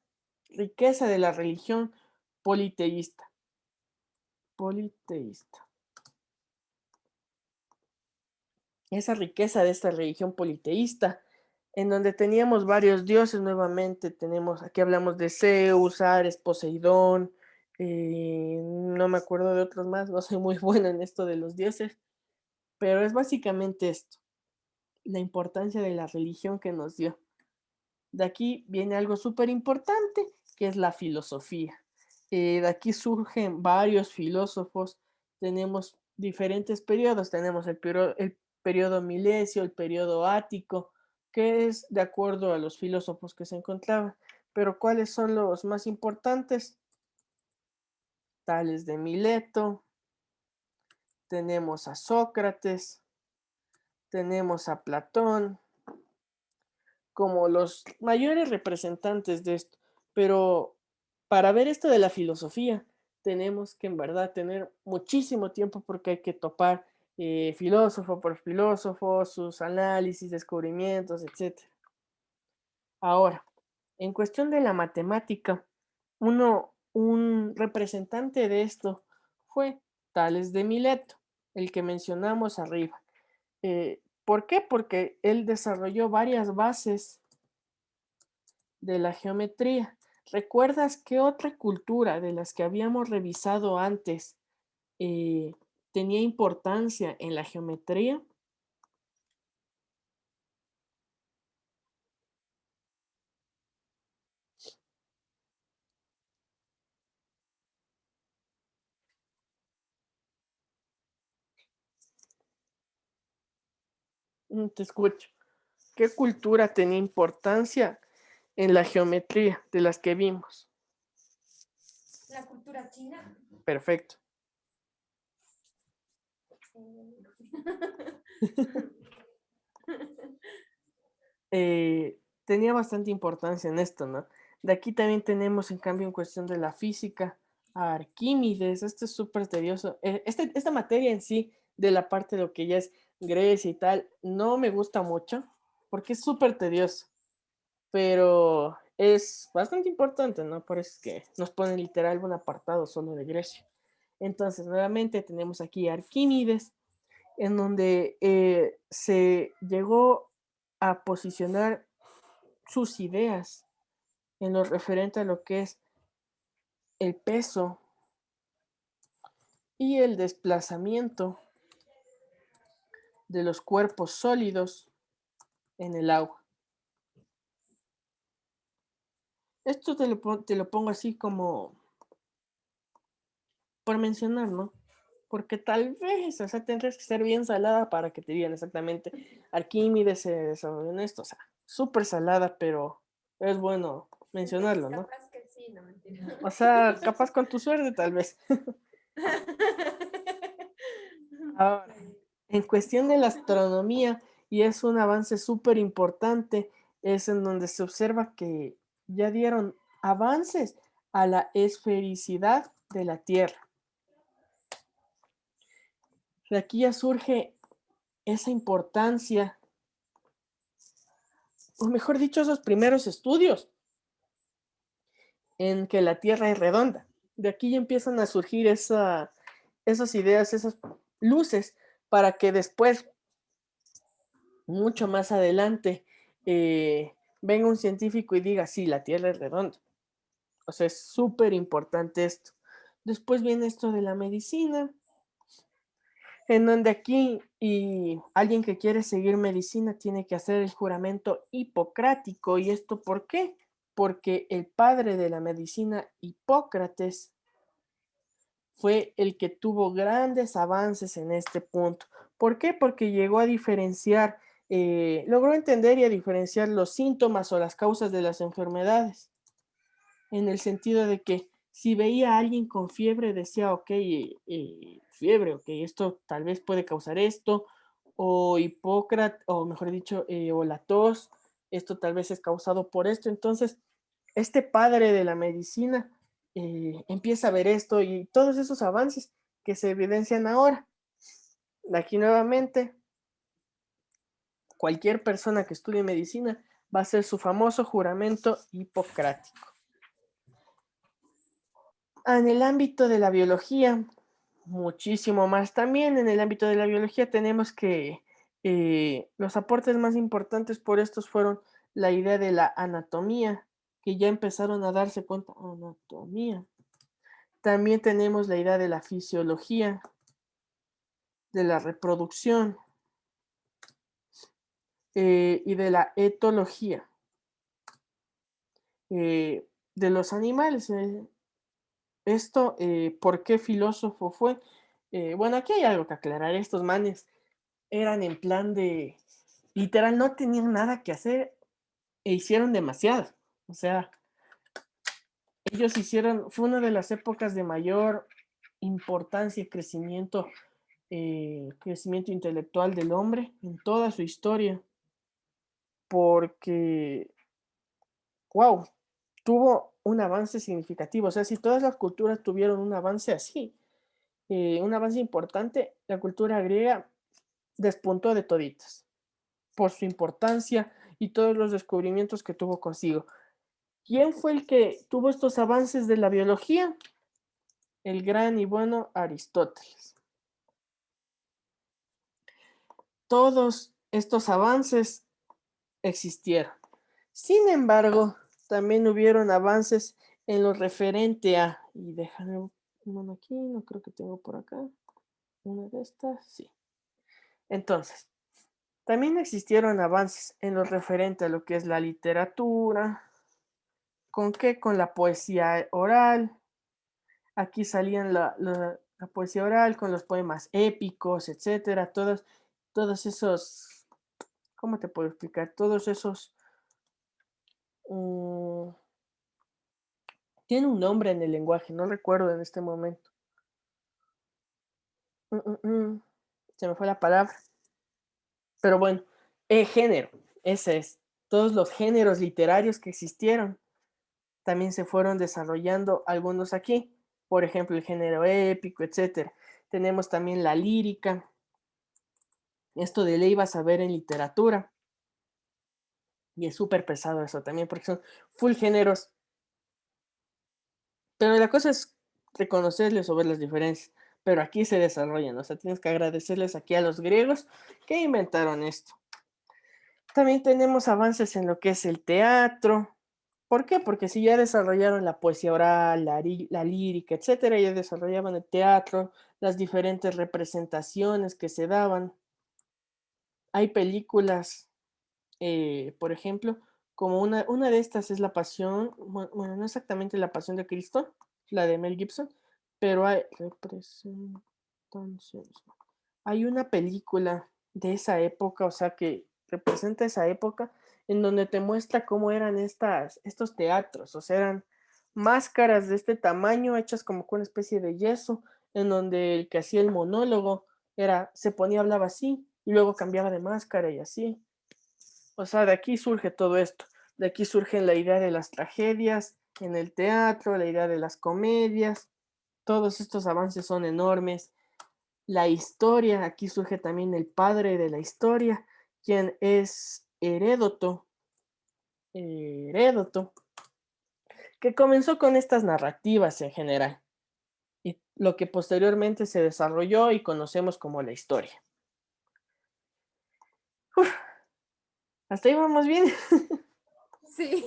riqueza de la religión politeísta. Politeísta. Esa riqueza de esta religión politeísta, en donde teníamos varios dioses nuevamente, aquí hablamos de Zeus, Ares, Poseidón, no me acuerdo de otros más, no soy muy bueno en esto de los dioses, pero es básicamente esto, la importancia de la religión que nos dio. De aquí viene algo súper importante, que es la filosofía. De aquí surgen varios filósofos, tenemos diferentes periodos, tenemos el periodo milesio, el periodo ático, que es de acuerdo a los filósofos que se encontraban. Pero ¿cuáles son los más importantes? Tales de Mileto, tenemos a Sócrates, tenemos a Platón, como los mayores representantes de esto. Pero para ver esto de la filosofía, tenemos que en verdad tener muchísimo tiempo porque hay que topar filósofo por filósofo, sus análisis, descubrimientos, etc. Ahora, en cuestión de la matemática, un representante de esto fue Tales de Mileto, el que mencionamos arriba. ¿Por qué? Porque él desarrolló varias bases de la geometría. ¿Recuerdas qué otra cultura de las que habíamos revisado antes eh, tenía importancia en la geometría? Te escucho. ¿Qué cultura tenía importancia en la geometría de las que vimos? La cultura china. Perfecto. Tenía bastante importancia en esto, ¿no? De aquí también tenemos, en cambio, en cuestión de la física, a Arquímedes. Esto es súper tedioso. Esta materia en sí, de la parte de lo que ya es Grecia y tal, no me gusta mucho porque es súper tedioso, pero es bastante importante, ¿no? Por eso es que nos ponen literal un apartado solo de Grecia. Entonces, nuevamente tenemos aquí a Arquímedes, en donde se llegó a posicionar sus ideas en lo referente a lo que es el peso y el desplazamiento de los cuerpos sólidos en el agua. Esto te lo pongo así como por mencionar, ¿no? Porque tal vez, o sea, tendrías que ser bien salada para que te digan exactamente. Arquímedes se desarrolló en esto, o sea, súper salada, pero es bueno mencionarlo, ¿no? Capaz que sí, no mentira. O sea, capaz con tu suerte, tal vez. Ahora, en cuestión de la astronomía, y es un avance súper importante, es en donde se observa que ya dieron avances a la esfericidad de la Tierra. De aquí ya surge esa importancia, o mejor dicho, esos primeros estudios en que la Tierra es redonda. De aquí ya empiezan a surgir esas ideas, esas luces, para que después, mucho más adelante, venga un científico y diga, sí, la Tierra es redonda. O sea, es súper importante esto. Después viene esto de la medicina, en donde aquí y alguien que quiere seguir medicina tiene que hacer el juramento hipocrático. ¿Y esto por qué? porque el padre de la medicina, Hipócrates, fue el que tuvo grandes avances en este punto. ¿Por qué? Porque llegó a diferenciar, logró entender y a diferenciar los síntomas o las causas de las enfermedades, en el sentido de que si veía a alguien con fiebre, decía, ok, fiebre, ok, esto tal vez puede causar esto, o Hipócrates, o mejor dicho, o la tos, esto tal vez es causado por esto. Entonces, este padre de la medicina empieza a ver esto y todos esos avances que se evidencian ahora. Aquí nuevamente, cualquier persona que estudie medicina va a hacer su famoso juramento hipocrático. En el ámbito de la biología, muchísimo más también. En el ámbito de la biología tenemos que los aportes más importantes por estos fueron la idea de la anatomía, que ya empezaron a darse cuenta, anatomía. También tenemos la idea de la fisiología, de la reproducción y de la etología de los animales. Esto, ¿por qué filósofo fue? Bueno, aquí hay algo que aclarar. Estos manes eran en plan de, literal, no tenían nada que hacer e hicieron demasiado. O sea, ellos hicieron, fue una de las épocas de mayor importancia y crecimiento intelectual del hombre en toda su historia, porque, wow, tuvo un avance significativo. O sea, si todas las culturas tuvieron un avance así, un avance importante, la cultura griega despuntó de toditas por su importancia y todos los descubrimientos que tuvo consigo. ¿Quién fue el que tuvo estos avances de la biología? El gran y bueno Aristóteles. Todos estos avances existieron. Sin embargo, también hubieron avances en lo referente a, y déjame uno aquí, no creo que tengo por acá, una de estas, sí. Entonces, también existieron avances en lo referente a lo que es la literatura. ¿Con qué? Con la poesía oral. Aquí salían la poesía oral con los poemas épicos, etcétera. Todos esos, ¿cómo te puedo explicar? Todos esos, tiene un nombre en el lenguaje, no recuerdo en este momento. Se me fue la palabra. Pero bueno, género, ese es. Todos los géneros literarios que existieron también se fueron desarrollando algunos aquí. Por ejemplo, el género épico, etcétera. Tenemos también la lírica. Esto de ley vas a ver en literatura. Y es súper pesado eso también, porque son full géneros. Pero la cosa es reconocerles o ver las diferencias. Pero aquí se desarrollan, o sea, tienes que agradecerles aquí a los griegos que inventaron esto. También tenemos avances en lo que es el teatro. ¿Por qué? Porque si ya desarrollaron la poesía oral, la lírica, etcétera, ya desarrollaban el teatro, las diferentes representaciones que se daban. Hay películas, por ejemplo, como una de estas es La Pasión, bueno, no exactamente La Pasión de Cristo, la de Mel Gibson, pero hay representaciones. Hay una película de esa época, o sea, que representa esa época, en donde te muestra cómo eran estos teatros, o sea, eran máscaras de este tamaño hechas como con una especie de yeso, en donde el que hacía el monólogo se ponía, hablaba así, y luego cambiaba de máscara y así. O sea, de aquí surge todo esto. De aquí surge la idea de las tragedias en el teatro, la idea de las comedias. Todos estos avances son enormes. La historia, aquí surge también el padre de la historia, quien es Heródoto, que comenzó con estas narrativas en general, y lo que posteriormente se desarrolló y conocemos como la historia. Uf, hasta ahí vamos bien. Sí.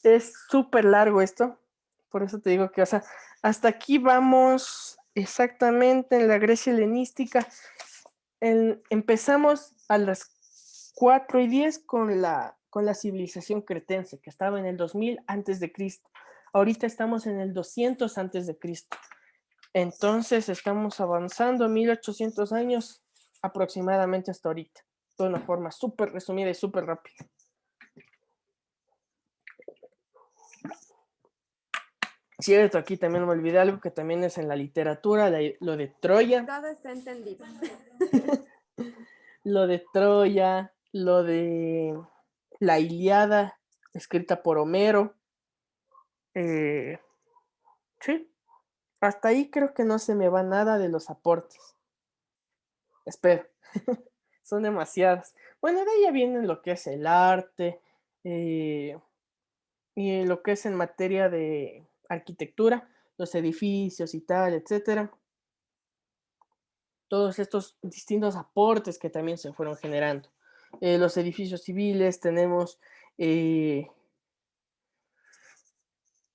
Es súper largo esto, por eso te digo que, o sea, hasta aquí vamos exactamente en la Grecia helenística. Empezamos a las 4:10 con la con la civilización cretense, que estaba en el 2000 antes de Cristo. Ahorita estamos en el 200 antes de Cristo. Entonces estamos avanzando 1800 años aproximadamente hasta ahorita, de una forma súper resumida y súper rápida. Cierto, aquí también me olvidé algo que también es en la literatura, lo de Troya. Todo está entendido. Lo de Troya, lo de la Ilíada, escrita por Homero. Sí, hasta ahí creo que no se me va nada de los aportes. Espero. Son demasiadas. Bueno, de ahí ya viene lo que es el arte y lo que es en materia de arquitectura, los edificios y tal, etcétera. Todos estos distintos aportes que también se fueron generando. Los edificios civiles, tenemos, se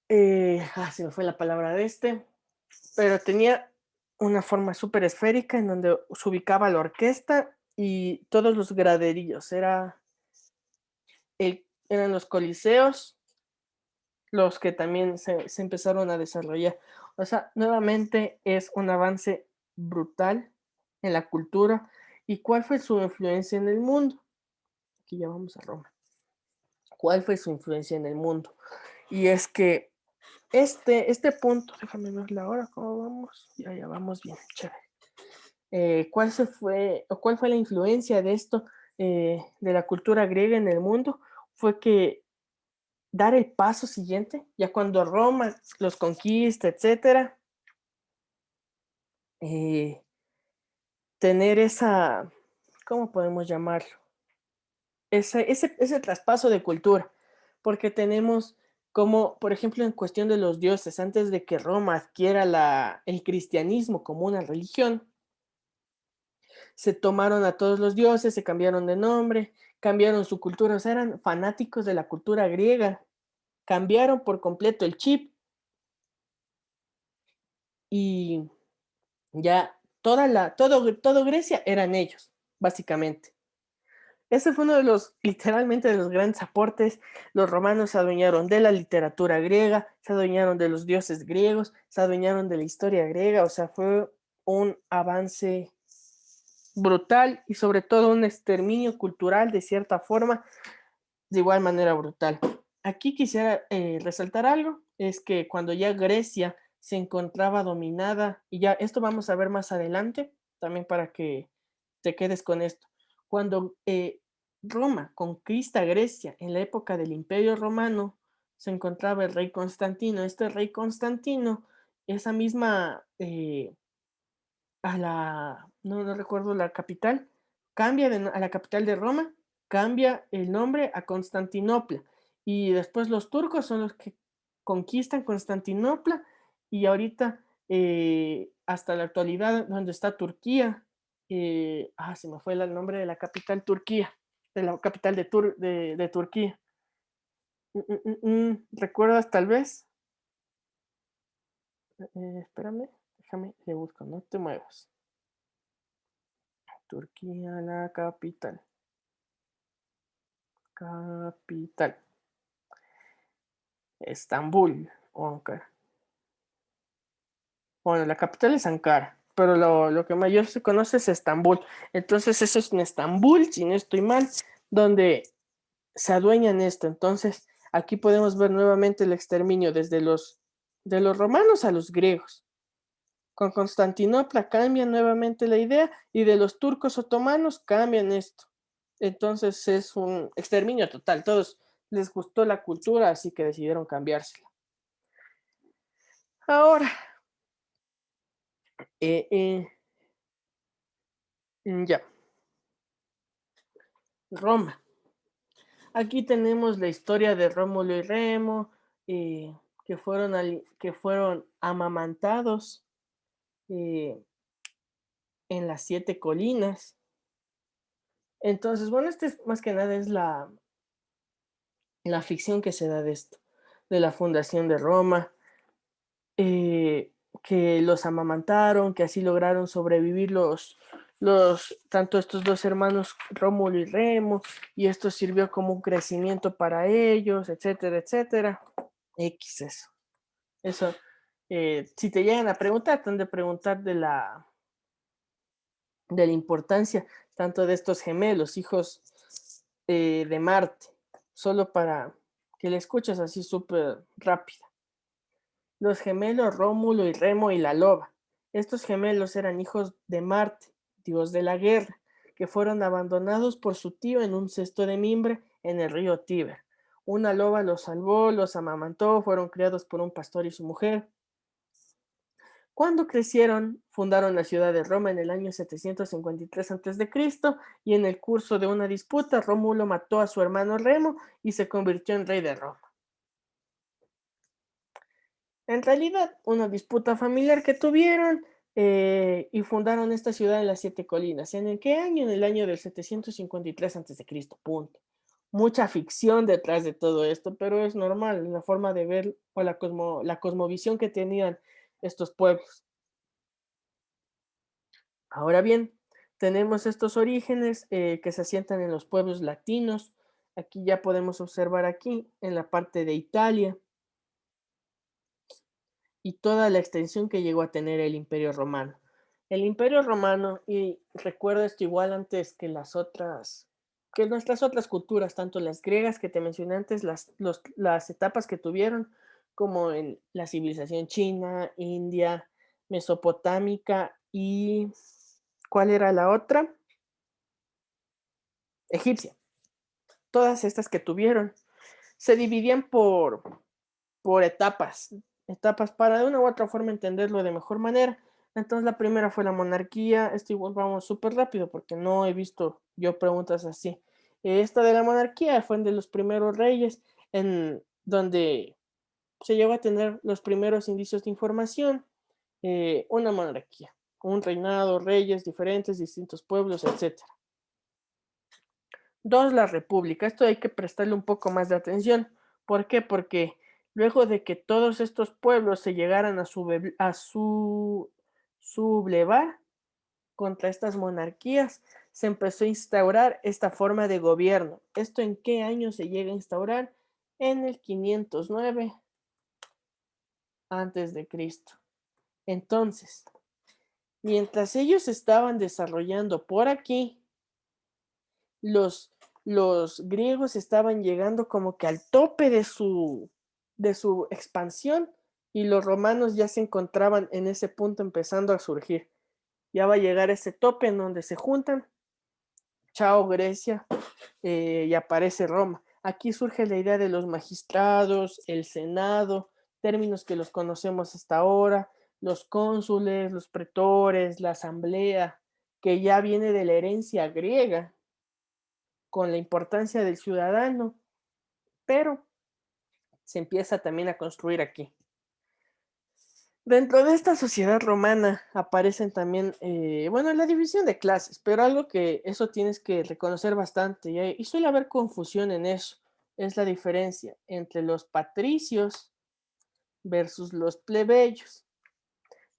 me fue la palabra de pero tenía una forma súper esférica en donde se ubicaba la orquesta y todos los graderillos. Eran los coliseos los que también se empezaron a desarrollar. O sea, nuevamente es un avance brutal en la cultura. ¿Y cuál fue su influencia en el mundo? Aquí ya vamos a Roma. ¿Cuál fue su influencia en el mundo? Y es que este punto, déjame ver la hora, ¿cómo vamos? Ya vamos bien, chévere. ¿Cuál fue la influencia de esto, de la cultura griega en el mundo? Fue que dar el paso siguiente, ya cuando Roma los conquista, etcétera, tener esa, ¿cómo podemos llamarlo? Ese traspaso de cultura, porque tenemos como, por ejemplo, en cuestión de los dioses, antes de que Roma adquiera el cristianismo como una religión, se tomaron a todos los dioses, se cambiaron de nombre, cambiaron su cultura, o sea, eran fanáticos de la cultura griega, cambiaron por completo el chip y ya todo Grecia eran ellos, básicamente. Ese fue uno de literalmente de los grandes aportes. Los romanos se adueñaron de la literatura griega, se adueñaron de los dioses griegos, se adueñaron de la historia griega, o sea, fue un avance brutal y sobre todo un exterminio cultural de cierta forma, de igual manera brutal. Aquí quisiera resaltar algo, es que cuando ya Grecia se encontraba dominada, y ya esto vamos a ver más adelante, también para que te quedes con esto. Cuando Roma conquista Grecia en la época del Imperio Romano, se encontraba el rey Constantino. Este rey Constantino, esa misma, no recuerdo la capital, cambia a la capital de Roma, cambia el nombre a Constantinopla. Y después los turcos son los que conquistan Constantinopla y ahorita, hasta la actualidad, donde está Turquía, se me fue el nombre de la capital Turquía, de la capital de Turquía. ¿Recuerdas tal vez? Espérame, déjame, le busco, no te muevas. Turquía, la capital. Capital. Estambul o Ankara. Bueno, la capital es Ankara, pero lo que mayor se conoce es Estambul. Entonces, eso es en Estambul, si no estoy mal, donde se adueñan esto. Entonces, aquí podemos ver nuevamente el exterminio de los romanos a los griegos. Con Constantinopla cambian nuevamente la idea y de los turcos otomanos cambian esto. Entonces es un exterminio total. Todos les gustó la cultura, así que decidieron cambiársela. Ahora, ya. Roma. Aquí tenemos la historia de Rómulo y Remo, que fueron amamantados en las 7 colinas. Entonces, bueno, más que nada es la ficción que se da de esto, de la fundación de Roma, que los amamantaron, que así lograron sobrevivir tanto estos dos hermanos, Rómulo y Remo, y esto sirvió como un crecimiento para ellos, etcétera, etcétera. X eso. Eso, si te llegan a preguntar, te han de preguntar de la importancia tanto de estos gemelos, hijos de Marte, solo para que le escuches así súper rápida. Los gemelos Rómulo y Remo y la loba. Estos gemelos eran hijos de Marte, dios de la guerra, que fueron abandonados por su tío en un cesto de mimbre en el río Tíber. Una loba los salvó, los amamantó, fueron criados por un pastor y su mujer. Cuando crecieron, fundaron la ciudad de Roma en el año 753 a.C. y en el curso de una disputa, Rómulo mató a su hermano Remo y se convirtió en rey de Roma. En realidad, una disputa familiar que tuvieron y fundaron esta ciudad en las Siete Colinas. ¿En el qué año? En el año del 753 a.C. Punto. Mucha ficción detrás de todo esto, pero es normal la forma de ver o la cosmovisión que tenían estos pueblos. Ahora bien, tenemos estos orígenes que se asientan en los pueblos latinos. Aquí ya podemos observar aquí en la parte de Italia y toda la extensión que llegó a tener el Imperio Romano. El Imperio Romano, y recuerdo esto igual antes que que nuestras otras culturas, tanto las griegas que te mencioné antes, las etapas que tuvieron, como en la civilización china, India, mesopotámica y ¿cuál era la otra? Egipcia. Todas estas que tuvieron se dividían por etapas para de una u otra forma entenderlo de mejor manera. Entonces la primera fue la monarquía, esto igual vamos súper rápido porque no he visto yo preguntas así. Esta de la monarquía fue de los primeros reyes en donde se llegó a tener los primeros indicios de información, una monarquía, un reinado, reyes diferentes, distintos pueblos, etcétera. Dos, la república. Esto hay que prestarle un poco más de atención. ¿Por qué? Porque luego de que todos estos pueblos se llegaran a sublevar contra estas monarquías, se empezó a instaurar esta forma de gobierno. ¿Esto en qué año se llega a instaurar? En el 509 antes de Cristo. Entonces, mientras ellos estaban desarrollando por aquí, los, los griegos estaban llegando como que al tope de su expansión y los romanos ya se encontraban en ese punto empezando a surgir. Ya va a llegar ese tope en donde se juntan, chao Grecia, y aparece Roma. Aquí surge la idea de los magistrados, el senado, términos que los conocemos hasta ahora, los cónsules, los pretores, la asamblea, que ya viene de la herencia griega con la importancia del ciudadano, pero se empieza también a construir aquí. Dentro de esta sociedad romana aparecen también, la división de clases, pero algo que eso tienes que reconocer bastante, y suele haber confusión en eso, es la diferencia entre los patricios versus los plebeyos.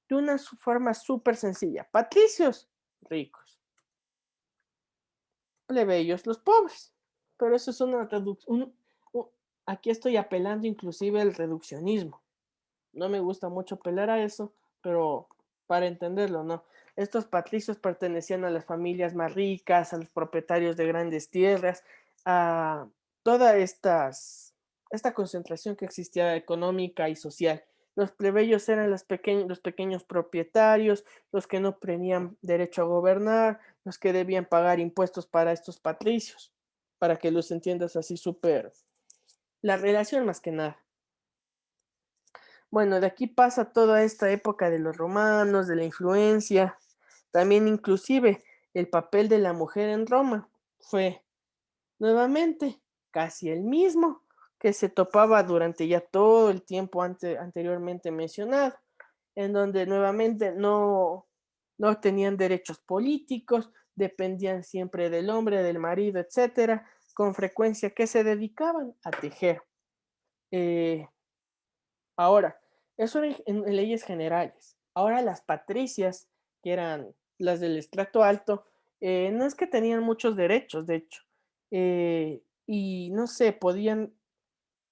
De una forma súper sencilla, patricios, ricos, plebeyos, los pobres, pero eso es una reducción. Aquí estoy apelando inclusive al reduccionismo. No me gusta mucho apelar a eso, pero para entenderlo, ¿no? Estos patricios pertenecían a las familias más ricas, a los propietarios de grandes tierras, a toda esta concentración que existía económica y social. Los plebeyos eran los pequeños propietarios, los que no tenían derecho a gobernar, los que debían pagar impuestos para estos patricios, para que los entiendas así súper. La relación más que nada. Bueno, de aquí pasa toda esta época de los romanos, de la influencia, también inclusive el papel de la mujer en Roma fue nuevamente casi el mismo que se topaba durante ya todo el tiempo anteriormente mencionado, en donde nuevamente no tenían derechos políticos, dependían siempre del hombre, del marido, etcétera, con frecuencia que se dedicaban a tejer. Ahora, eso en leyes generales. Ahora las patricias, que eran las del estrato alto, no es que tenían muchos derechos, de hecho, y no sé, podían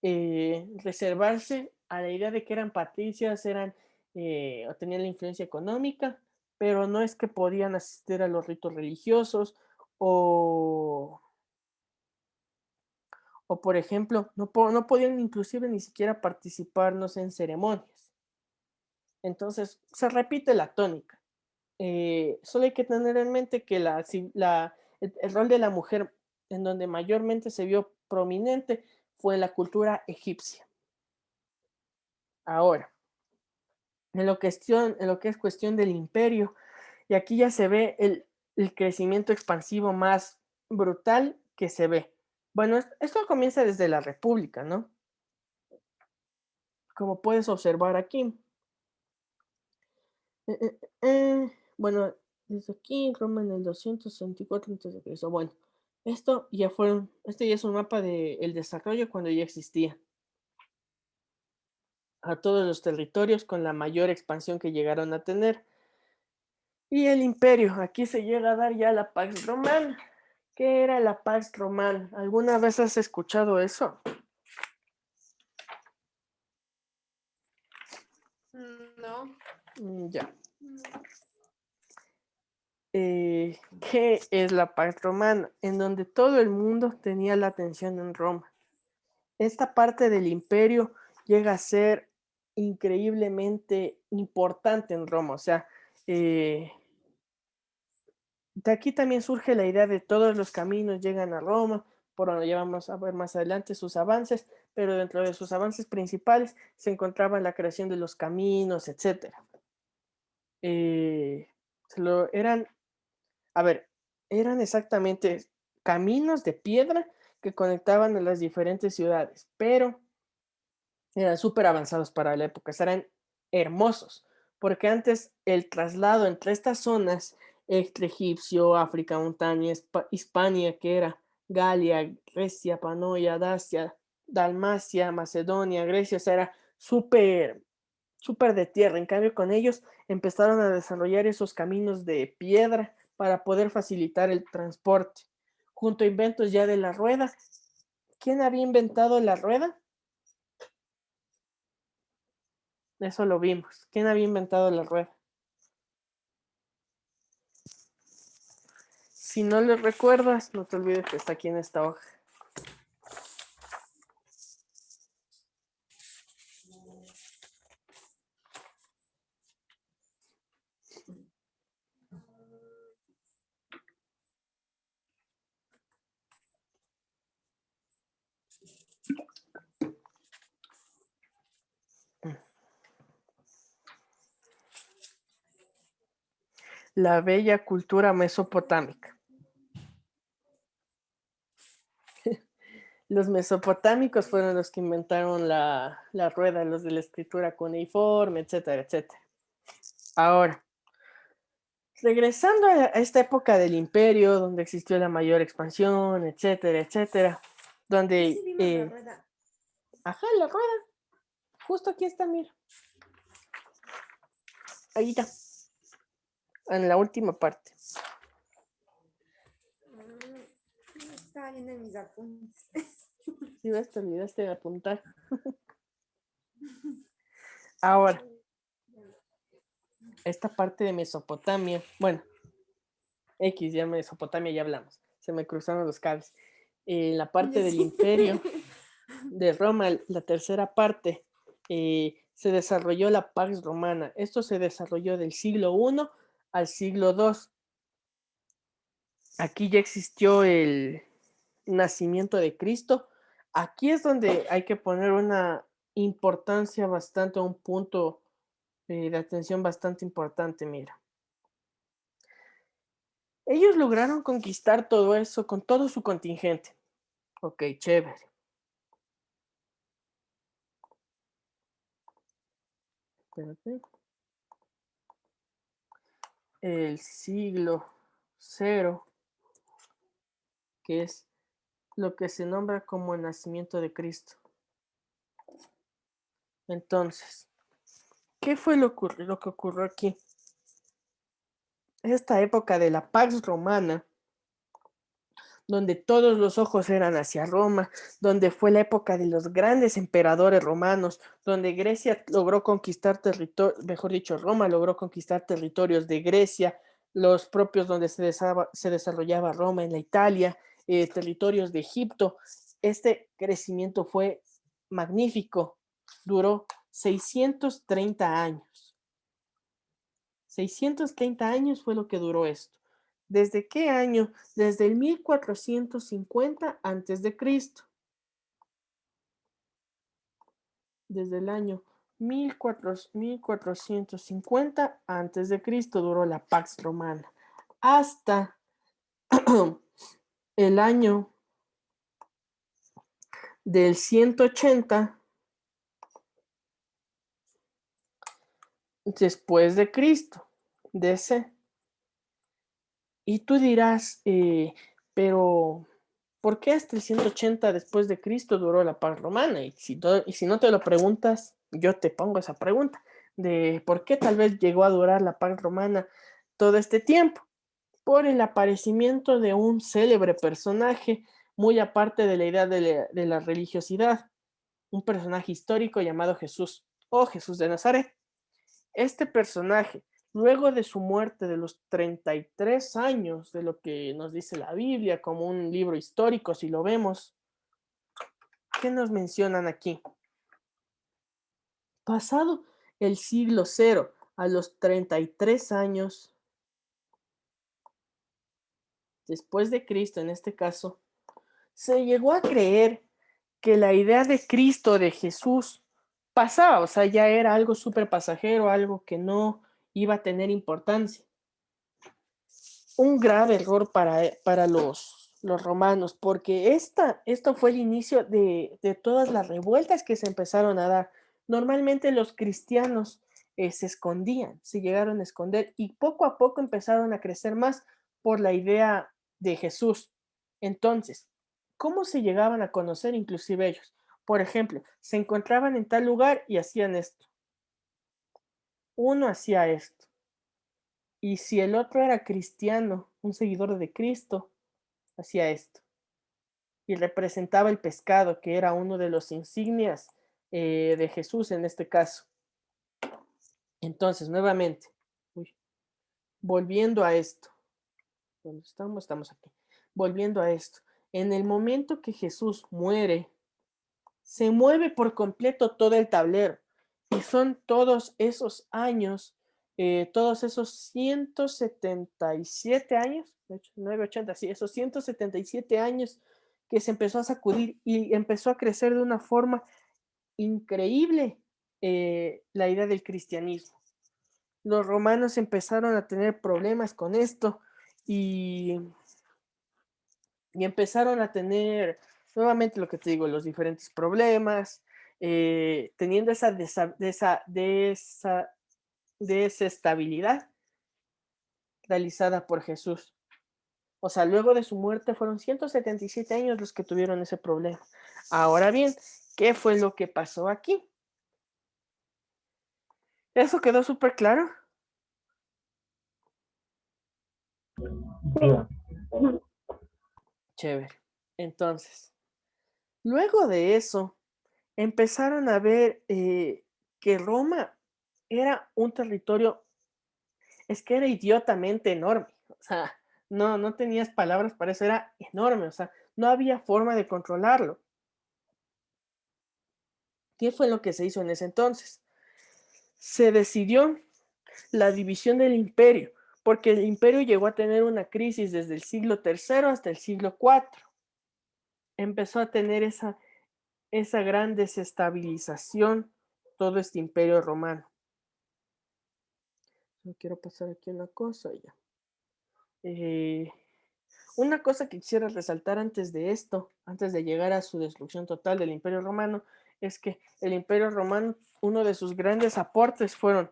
reservarse a la idea de que eran patricias, o tenían la influencia económica, pero no es que podían asistir a los ritos religiosos o, o por ejemplo, no podían inclusive ni siquiera participar, no sé, en ceremonias. Entonces, se repite la tónica. Solo hay que tener en mente que el rol de la mujer en donde mayormente se vio prominente fue en la cultura egipcia. Ahora, en lo que es cuestión del imperio, y aquí ya se ve el crecimiento expansivo más brutal que se ve. Bueno, esto comienza desde la República, ¿no? Como puedes observar aquí. Bueno, desde aquí, Roma en el 264 a.C. Bueno, este ya es un mapa del desarrollo cuando ya existía. A todos los territorios con la mayor expansión que llegaron a tener. Y el imperio, aquí se llega a dar ya la Pax Romana. ¿Qué era la Pax Romana? ¿Alguna vez has escuchado eso? No. Ya. ¿Qué es la Pax Romana? En donde todo el mundo tenía la atención en Roma. Esta parte del imperio llega a ser increíblemente importante en Roma. O sea, de aquí también surge la idea de todos los caminos llegan a Roma, por donde ya vamos a ver más adelante sus avances, pero dentro de sus avances principales se encontraba la creación de los caminos, etcétera. Eh, eran, a ver, eran exactamente caminos de piedra que conectaban a las diferentes ciudades, pero eran súper avanzados para la época, eran hermosos, porque antes el traslado entre estas zonas, este egipcio, África, montaña, Hispania, que era Galia, Grecia, Panoya, Dacia, Dalmacia, Macedonia, Grecia, o sea, era súper, súper de tierra. En cambio, con ellos empezaron a desarrollar esos caminos de piedra para poder facilitar el transporte. Junto a inventos ya de la rueda. ¿Quién había inventado la rueda? Eso lo vimos. ¿Quién había inventado la rueda? Si no lo recuerdas, no te olvides que está aquí en esta hoja. La bella cultura mesopotámica. Los mesopotámicos fueron los que inventaron la rueda, los de la escritura cuneiforme, etcétera, etcétera. Ahora, regresando a esta época del imperio, donde existió la mayor expansión, etcétera, etcétera, donde... Sí, vimos la rueda. Ajá, la rueda. Justo aquí está, mira. Ahí está. En la última parte. Estaba viendo en mis apuntes. Si ves, te olvidaste de apuntar. Ahora, esta parte de Mesopotamia, bueno, ya Mesopotamia ya hablamos, se me cruzaron los cables. La parte del imperio de Roma, la tercera parte, se desarrolló la Pax Romana. Esto se desarrolló del siglo I al siglo II. Aquí ya existió el nacimiento de Cristo. Aquí es donde hay que poner una importancia bastante, un punto de atención bastante importante, mira. Ellos lograron conquistar todo eso con todo su contingente. Ok, chévere. Espérate. El siglo cero, que es lo que se nombra como el nacimiento de Cristo. Entonces, ¿qué fue lo que ocurrió aquí? esta época de la Pax Romana, donde todos los ojos eran hacia Roma, donde fue la época de los grandes emperadores romanos, donde Grecia logró conquistar territorios, mejor dicho, Roma logró conquistar territorios de Grecia, los propios donde se desarrollaba Roma en la Italia, territorios de Egipto. Este crecimiento fue magnífico, duró 630 años. 630 años fue lo que duró esto. ¿Desde qué año? Desde el 1450 antes de Cristo. Desde el año 1450 antes de Cristo duró la Pax Romana hasta el año del 180 después de Cristo, DC. Y tú dirás, pero ¿por qué hasta el 180 después de Cristo duró la Pax Romana? Y si no te lo preguntas, yo te pongo esa pregunta de por qué tal vez llegó a durar la Pax Romana todo este tiempo. Por el aparecimiento de un célebre personaje, muy aparte de la idea de la religiosidad, un personaje histórico llamado Jesús o Jesús de Nazaret. Este personaje, luego de su muerte de los 33 años, de lo que nos dice la Biblia como un libro histórico, si lo vemos, ¿qué nos mencionan aquí? Pasado el siglo cero, a los 33 años después de Cristo, en este caso, se llegó a creer que la idea de Cristo, de Jesús, pasaba, o sea, ya era algo súper pasajero, algo que no iba a tener importancia. Un grave error para los romanos, porque esto fue el inicio de todas las revueltas que se empezaron a dar. Normalmente los cristianos se escondían, se llegaron a esconder y poco a poco empezaron a crecer más por la idea de Jesús. Entonces, ¿cómo se llegaban a conocer inclusive ellos? Por ejemplo, se encontraban en tal lugar y hacían esto. Uno hacía esto. Y si el otro era cristiano, un seguidor de Cristo, hacía esto. Y representaba el pescado, que era uno de los insignias de Jesús en este caso. Entonces, nuevamente, volviendo a esto. ¿Dónde estamos? Estamos aquí. Volviendo a esto. En el momento que Jesús muere, se mueve por completo todo el tablero. Y son todos esos años, todos esos 177 años, de hecho, 980, sí, esos 177 años que se empezó a sacudir y empezó a crecer de una forma increíble la idea del cristianismo. Los romanos empezaron a tener problemas con esto y empezaron a tener nuevamente lo que te digo, los diferentes problemas, teniendo esa desestabilidad realizada por Jesús. O sea, luego de su muerte fueron 177 años los que tuvieron ese problema. Ahora bien, ¿qué fue lo que pasó aquí? ¿Eso quedó súper claro? Sí. Chévere. Entonces, luego de eso, empezaron a ver que Roma era un territorio, es que era idiotamente enorme, o sea, no tenías palabras para eso, era enorme, o sea, no había forma de controlarlo. ¿Qué fue lo que se hizo en ese entonces? Se decidió la división del imperio, porque el imperio llegó a tener una crisis desde el siglo III hasta el siglo IV. Empezó a tener esa gran desestabilización todo este imperio romano. No quiero pasar aquí una cosa ya. Una cosa que quisiera resaltar antes de esto, antes de llegar a su destrucción total del imperio romano, es que el imperio romano, uno de sus grandes aportes fueron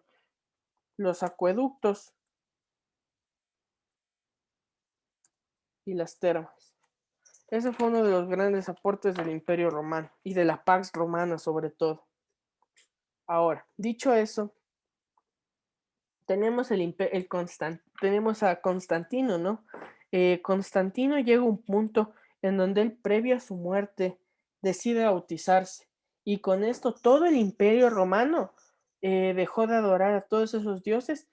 los acueductos y las termas. Ese fue uno de los grandes aportes del imperio romano y de la Pax Romana sobre todo. Ahora, dicho eso, tenemos tenemos a Constantino, ¿no? Constantino llega a un punto en donde él, previo a su muerte, decide bautizarse. Y con esto todo el imperio romano dejó de adorar a todos esos dioses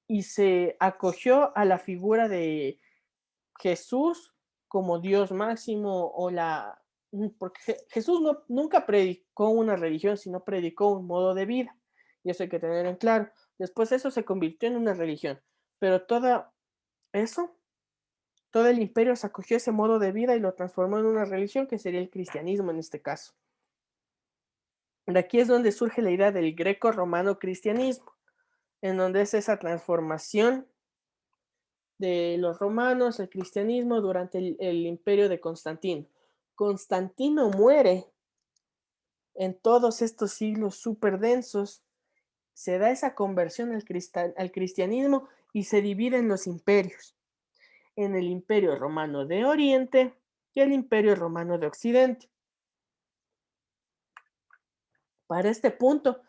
y se acogió a la figura de Jesús como Dios máximo porque Jesús nunca predicó una religión, sino predicó un modo de vida. Y eso hay que tener en claro. Después eso se convirtió en una religión, pero eso, todo el imperio se acogió a ese modo de vida y lo transformó en una religión que sería el cristianismo en este caso. De aquí es donde surge la idea del greco-romano cristianismo, en donde es esa transformación de los romanos, el cristianismo durante el imperio de Constantino. Constantino muere en todos estos siglos súper densos, se da esa conversión al cristianismo y se divide en los imperios, en el imperio romano de Oriente y el imperio romano de Occidente. Para este punto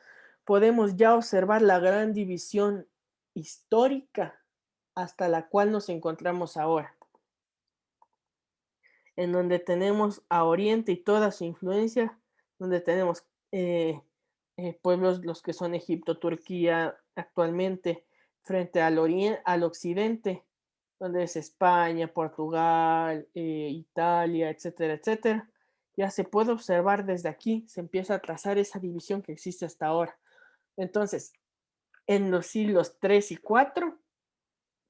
podemos ya observar la gran división histórica hasta la cual nos encontramos ahora, en donde tenemos a Oriente y toda su influencia, donde tenemos pueblos, los que son Egipto, Turquía actualmente, frente al Occidente, donde es España, Portugal, Italia, etcétera, etcétera. Ya se puede observar desde aquí, se empieza a trazar esa división que existe hasta ahora. Entonces, en los siglos 3 y 4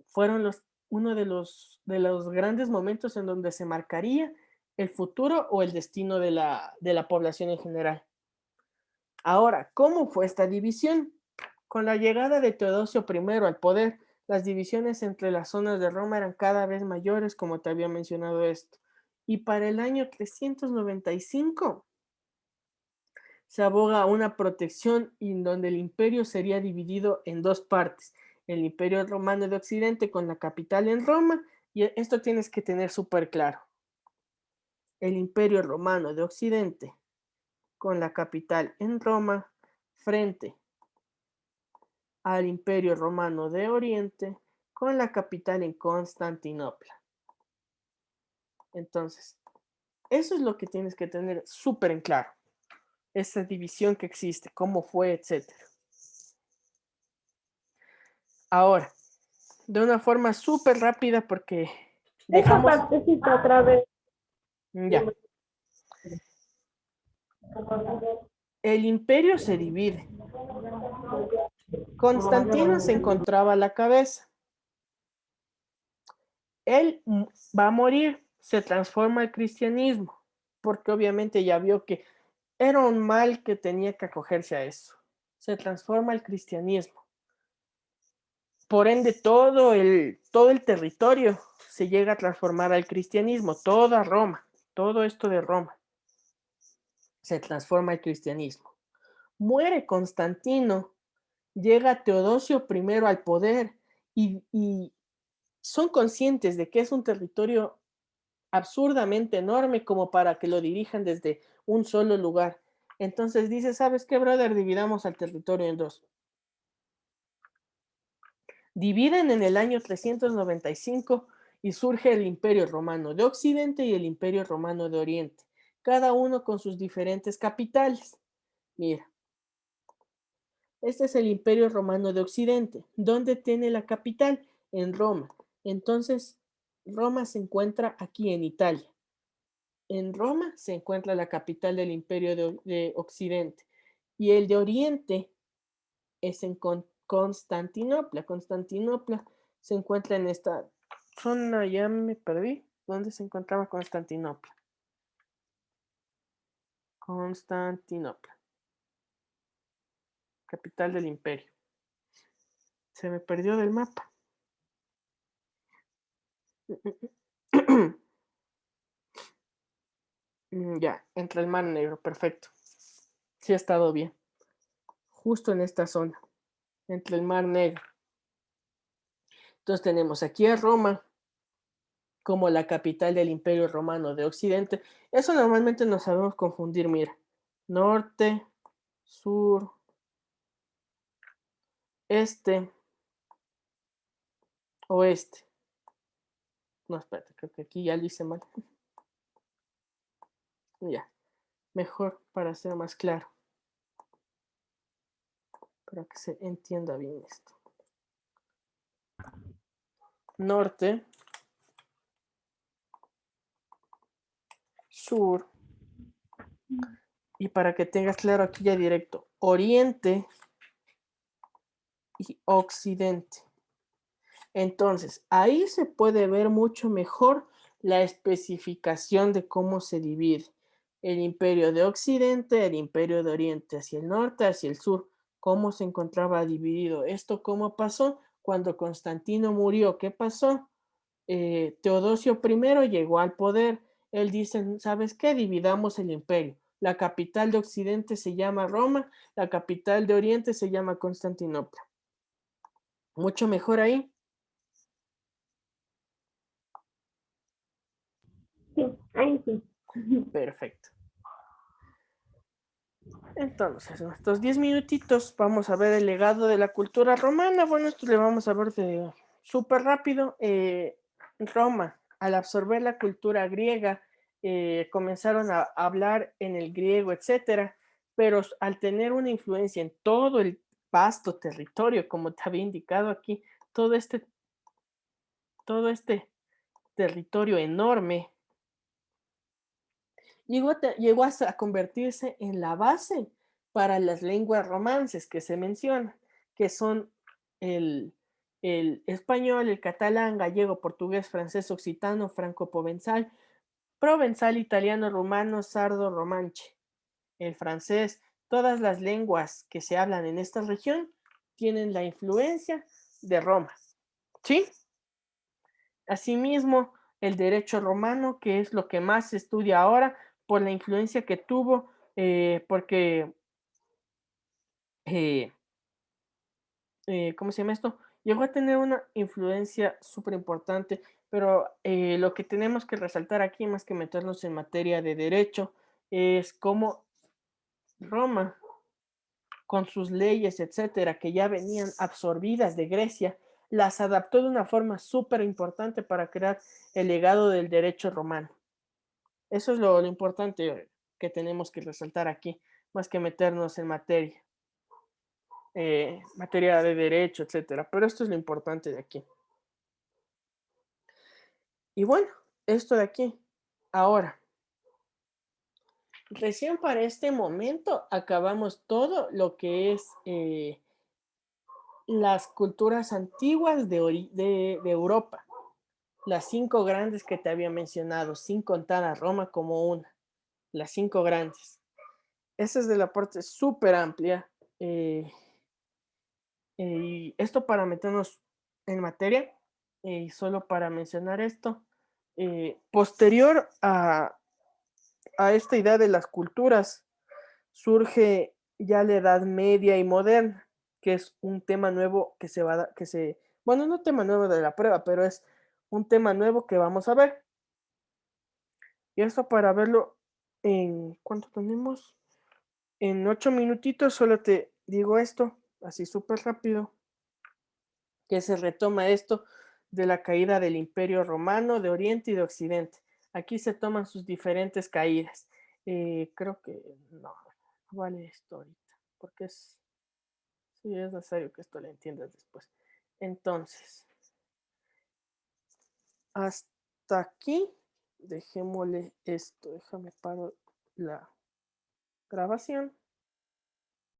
fueron uno de los grandes momentos en donde se marcaría el futuro o el destino de la población en general. Ahora, ¿cómo fue esta división? Con la llegada de Teodosio I al poder, las divisiones entre las zonas de Roma eran cada vez mayores, como te había mencionado esto. Y para el año 395 se aboga a una protección en donde el imperio sería dividido en dos partes. El imperio romano de Occidente con la capital en Roma, y esto tienes que tener súper claro. El imperio romano de Occidente con la capital en Roma frente al imperio romano de Oriente con la capital en Constantinopla. Entonces, eso es lo que tienes que tener súper en claro. Esa división que existe, cómo fue, etcétera. Ahora, de una forma súper rápida porque Esa dejamos... partecita otra vez. Ya. El imperio se divide. Constantino se encontraba a la cabeza. Él va a morir, se transforma al cristianismo, porque obviamente ya vio que era un mal que tenía que acogerse a eso. Se transforma al cristianismo. Por ende, todo el territorio se llega a transformar al cristianismo, toda Roma, todo esto de Roma se transforma al cristianismo. Muere Constantino, llega Teodosio I al poder y son conscientes de que es un territorio absurdamente enorme como para que lo dirijan desde un solo lugar. Entonces dice, ¿sabes qué, brother? Dividamos al territorio en dos. Dividen en el año 395 y surge el Imperio Romano de Occidente y el Imperio Romano de Oriente, cada uno con sus diferentes capitales. Mira, este es el Imperio Romano de Occidente. ¿Dónde tiene la capital? En Roma. Entonces, Roma se encuentra aquí en Italia. En Roma se encuentra la capital del Imperio de Occidente. Y el de Oriente es en Constantinopla. Constantinopla se encuentra en esta zona, ya me perdí. ¿Dónde se encontraba Constantinopla? Constantinopla, capital del imperio. Se me perdió del mapa. Ya, entre el Mar Negro, perfecto. Sí ha estado bien. Justo en esta zona, entre el Mar Negro. Entonces tenemos aquí a Roma como la capital del Imperio Romano de Occidente. Eso normalmente nos sabemos confundir, mira. Norte, sur, este, oeste. No, espérate, creo que aquí ya lo hice mal. Ya, mejor para ser más claro, para que se entienda bien esto. Norte, sur, y para que tengas claro aquí ya directo, oriente y occidente. Entonces, ahí se puede ver mucho mejor la especificación de cómo se divide el imperio de Occidente, el imperio de Oriente, hacia el norte, hacia el sur, cómo se encontraba dividido. Esto cómo pasó cuando Constantino murió. ¿Qué pasó? Teodosio I llegó al poder. Él dice, ¿sabes qué? Dividamos el imperio. La capital de Occidente se llama Roma, la capital de Oriente se llama Constantinopla. Mucho mejor ahí. Sí, ahí sí. Perfecto. Entonces, en estos 10 minutitos vamos a ver el legado de la cultura romana. Bueno, esto le vamos a ver de súper rápido. Roma, al absorber la cultura griega, comenzaron a hablar en el griego, etcétera, pero al tener una influencia en todo el vasto territorio, como te había indicado aquí, todo este, todo este territorio enorme, llegó a convertirse en la base para las lenguas romances que se mencionan, que son el, el español, el catalán, gallego, portugués, francés, occitano, provenzal, italiano, rumano, sardo, romanche. El francés, todas las lenguas que se hablan en esta región tienen la influencia de Roma. ¿Sí? Asimismo, el derecho romano, que es lo que más se estudia ahora por la influencia que tuvo, porque, eh, ¿cómo se llama esto? Llegó a tener una influencia súper importante, pero lo que tenemos que resaltar aquí, más que meternos en materia de derecho, es cómo Roma, con sus leyes, etcétera, que ya venían absorbidas de Grecia, las adaptó de una forma súper importante para crear el legado del derecho romano. Eso es lo importante que tenemos que resaltar aquí, más que meternos en materia de derecho, etcétera. Pero esto es lo importante de aquí. Y bueno, esto de aquí. Ahora, recién para este momento acabamos todo lo que es las culturas antiguas de Europa. Las 5 grandes que te había mencionado, sin contar a Roma como una. Las 5 grandes. Esa es de la parte súper amplia. Y esto para meternos en materia, y solo para mencionar esto, posterior a esta idea de las culturas, surge ya la Edad Media y moderna, que es un tema nuevo que se va a, que se, bueno, no tema nuevo de la prueba, pero es un tema nuevo que vamos a ver. Y esto para verlo en, ¿cuánto tenemos? En 8 minutitos solo te digo esto, así súper rápido, que se retoma esto de la caída del Imperio Romano de Oriente y de Occidente. Aquí se toman sus diferentes caídas. Creo que no vale esto ahorita, porque sí, es necesario que esto lo entiendas después. Entonces, hasta aquí, dejémosle esto. Déjame paro la grabación.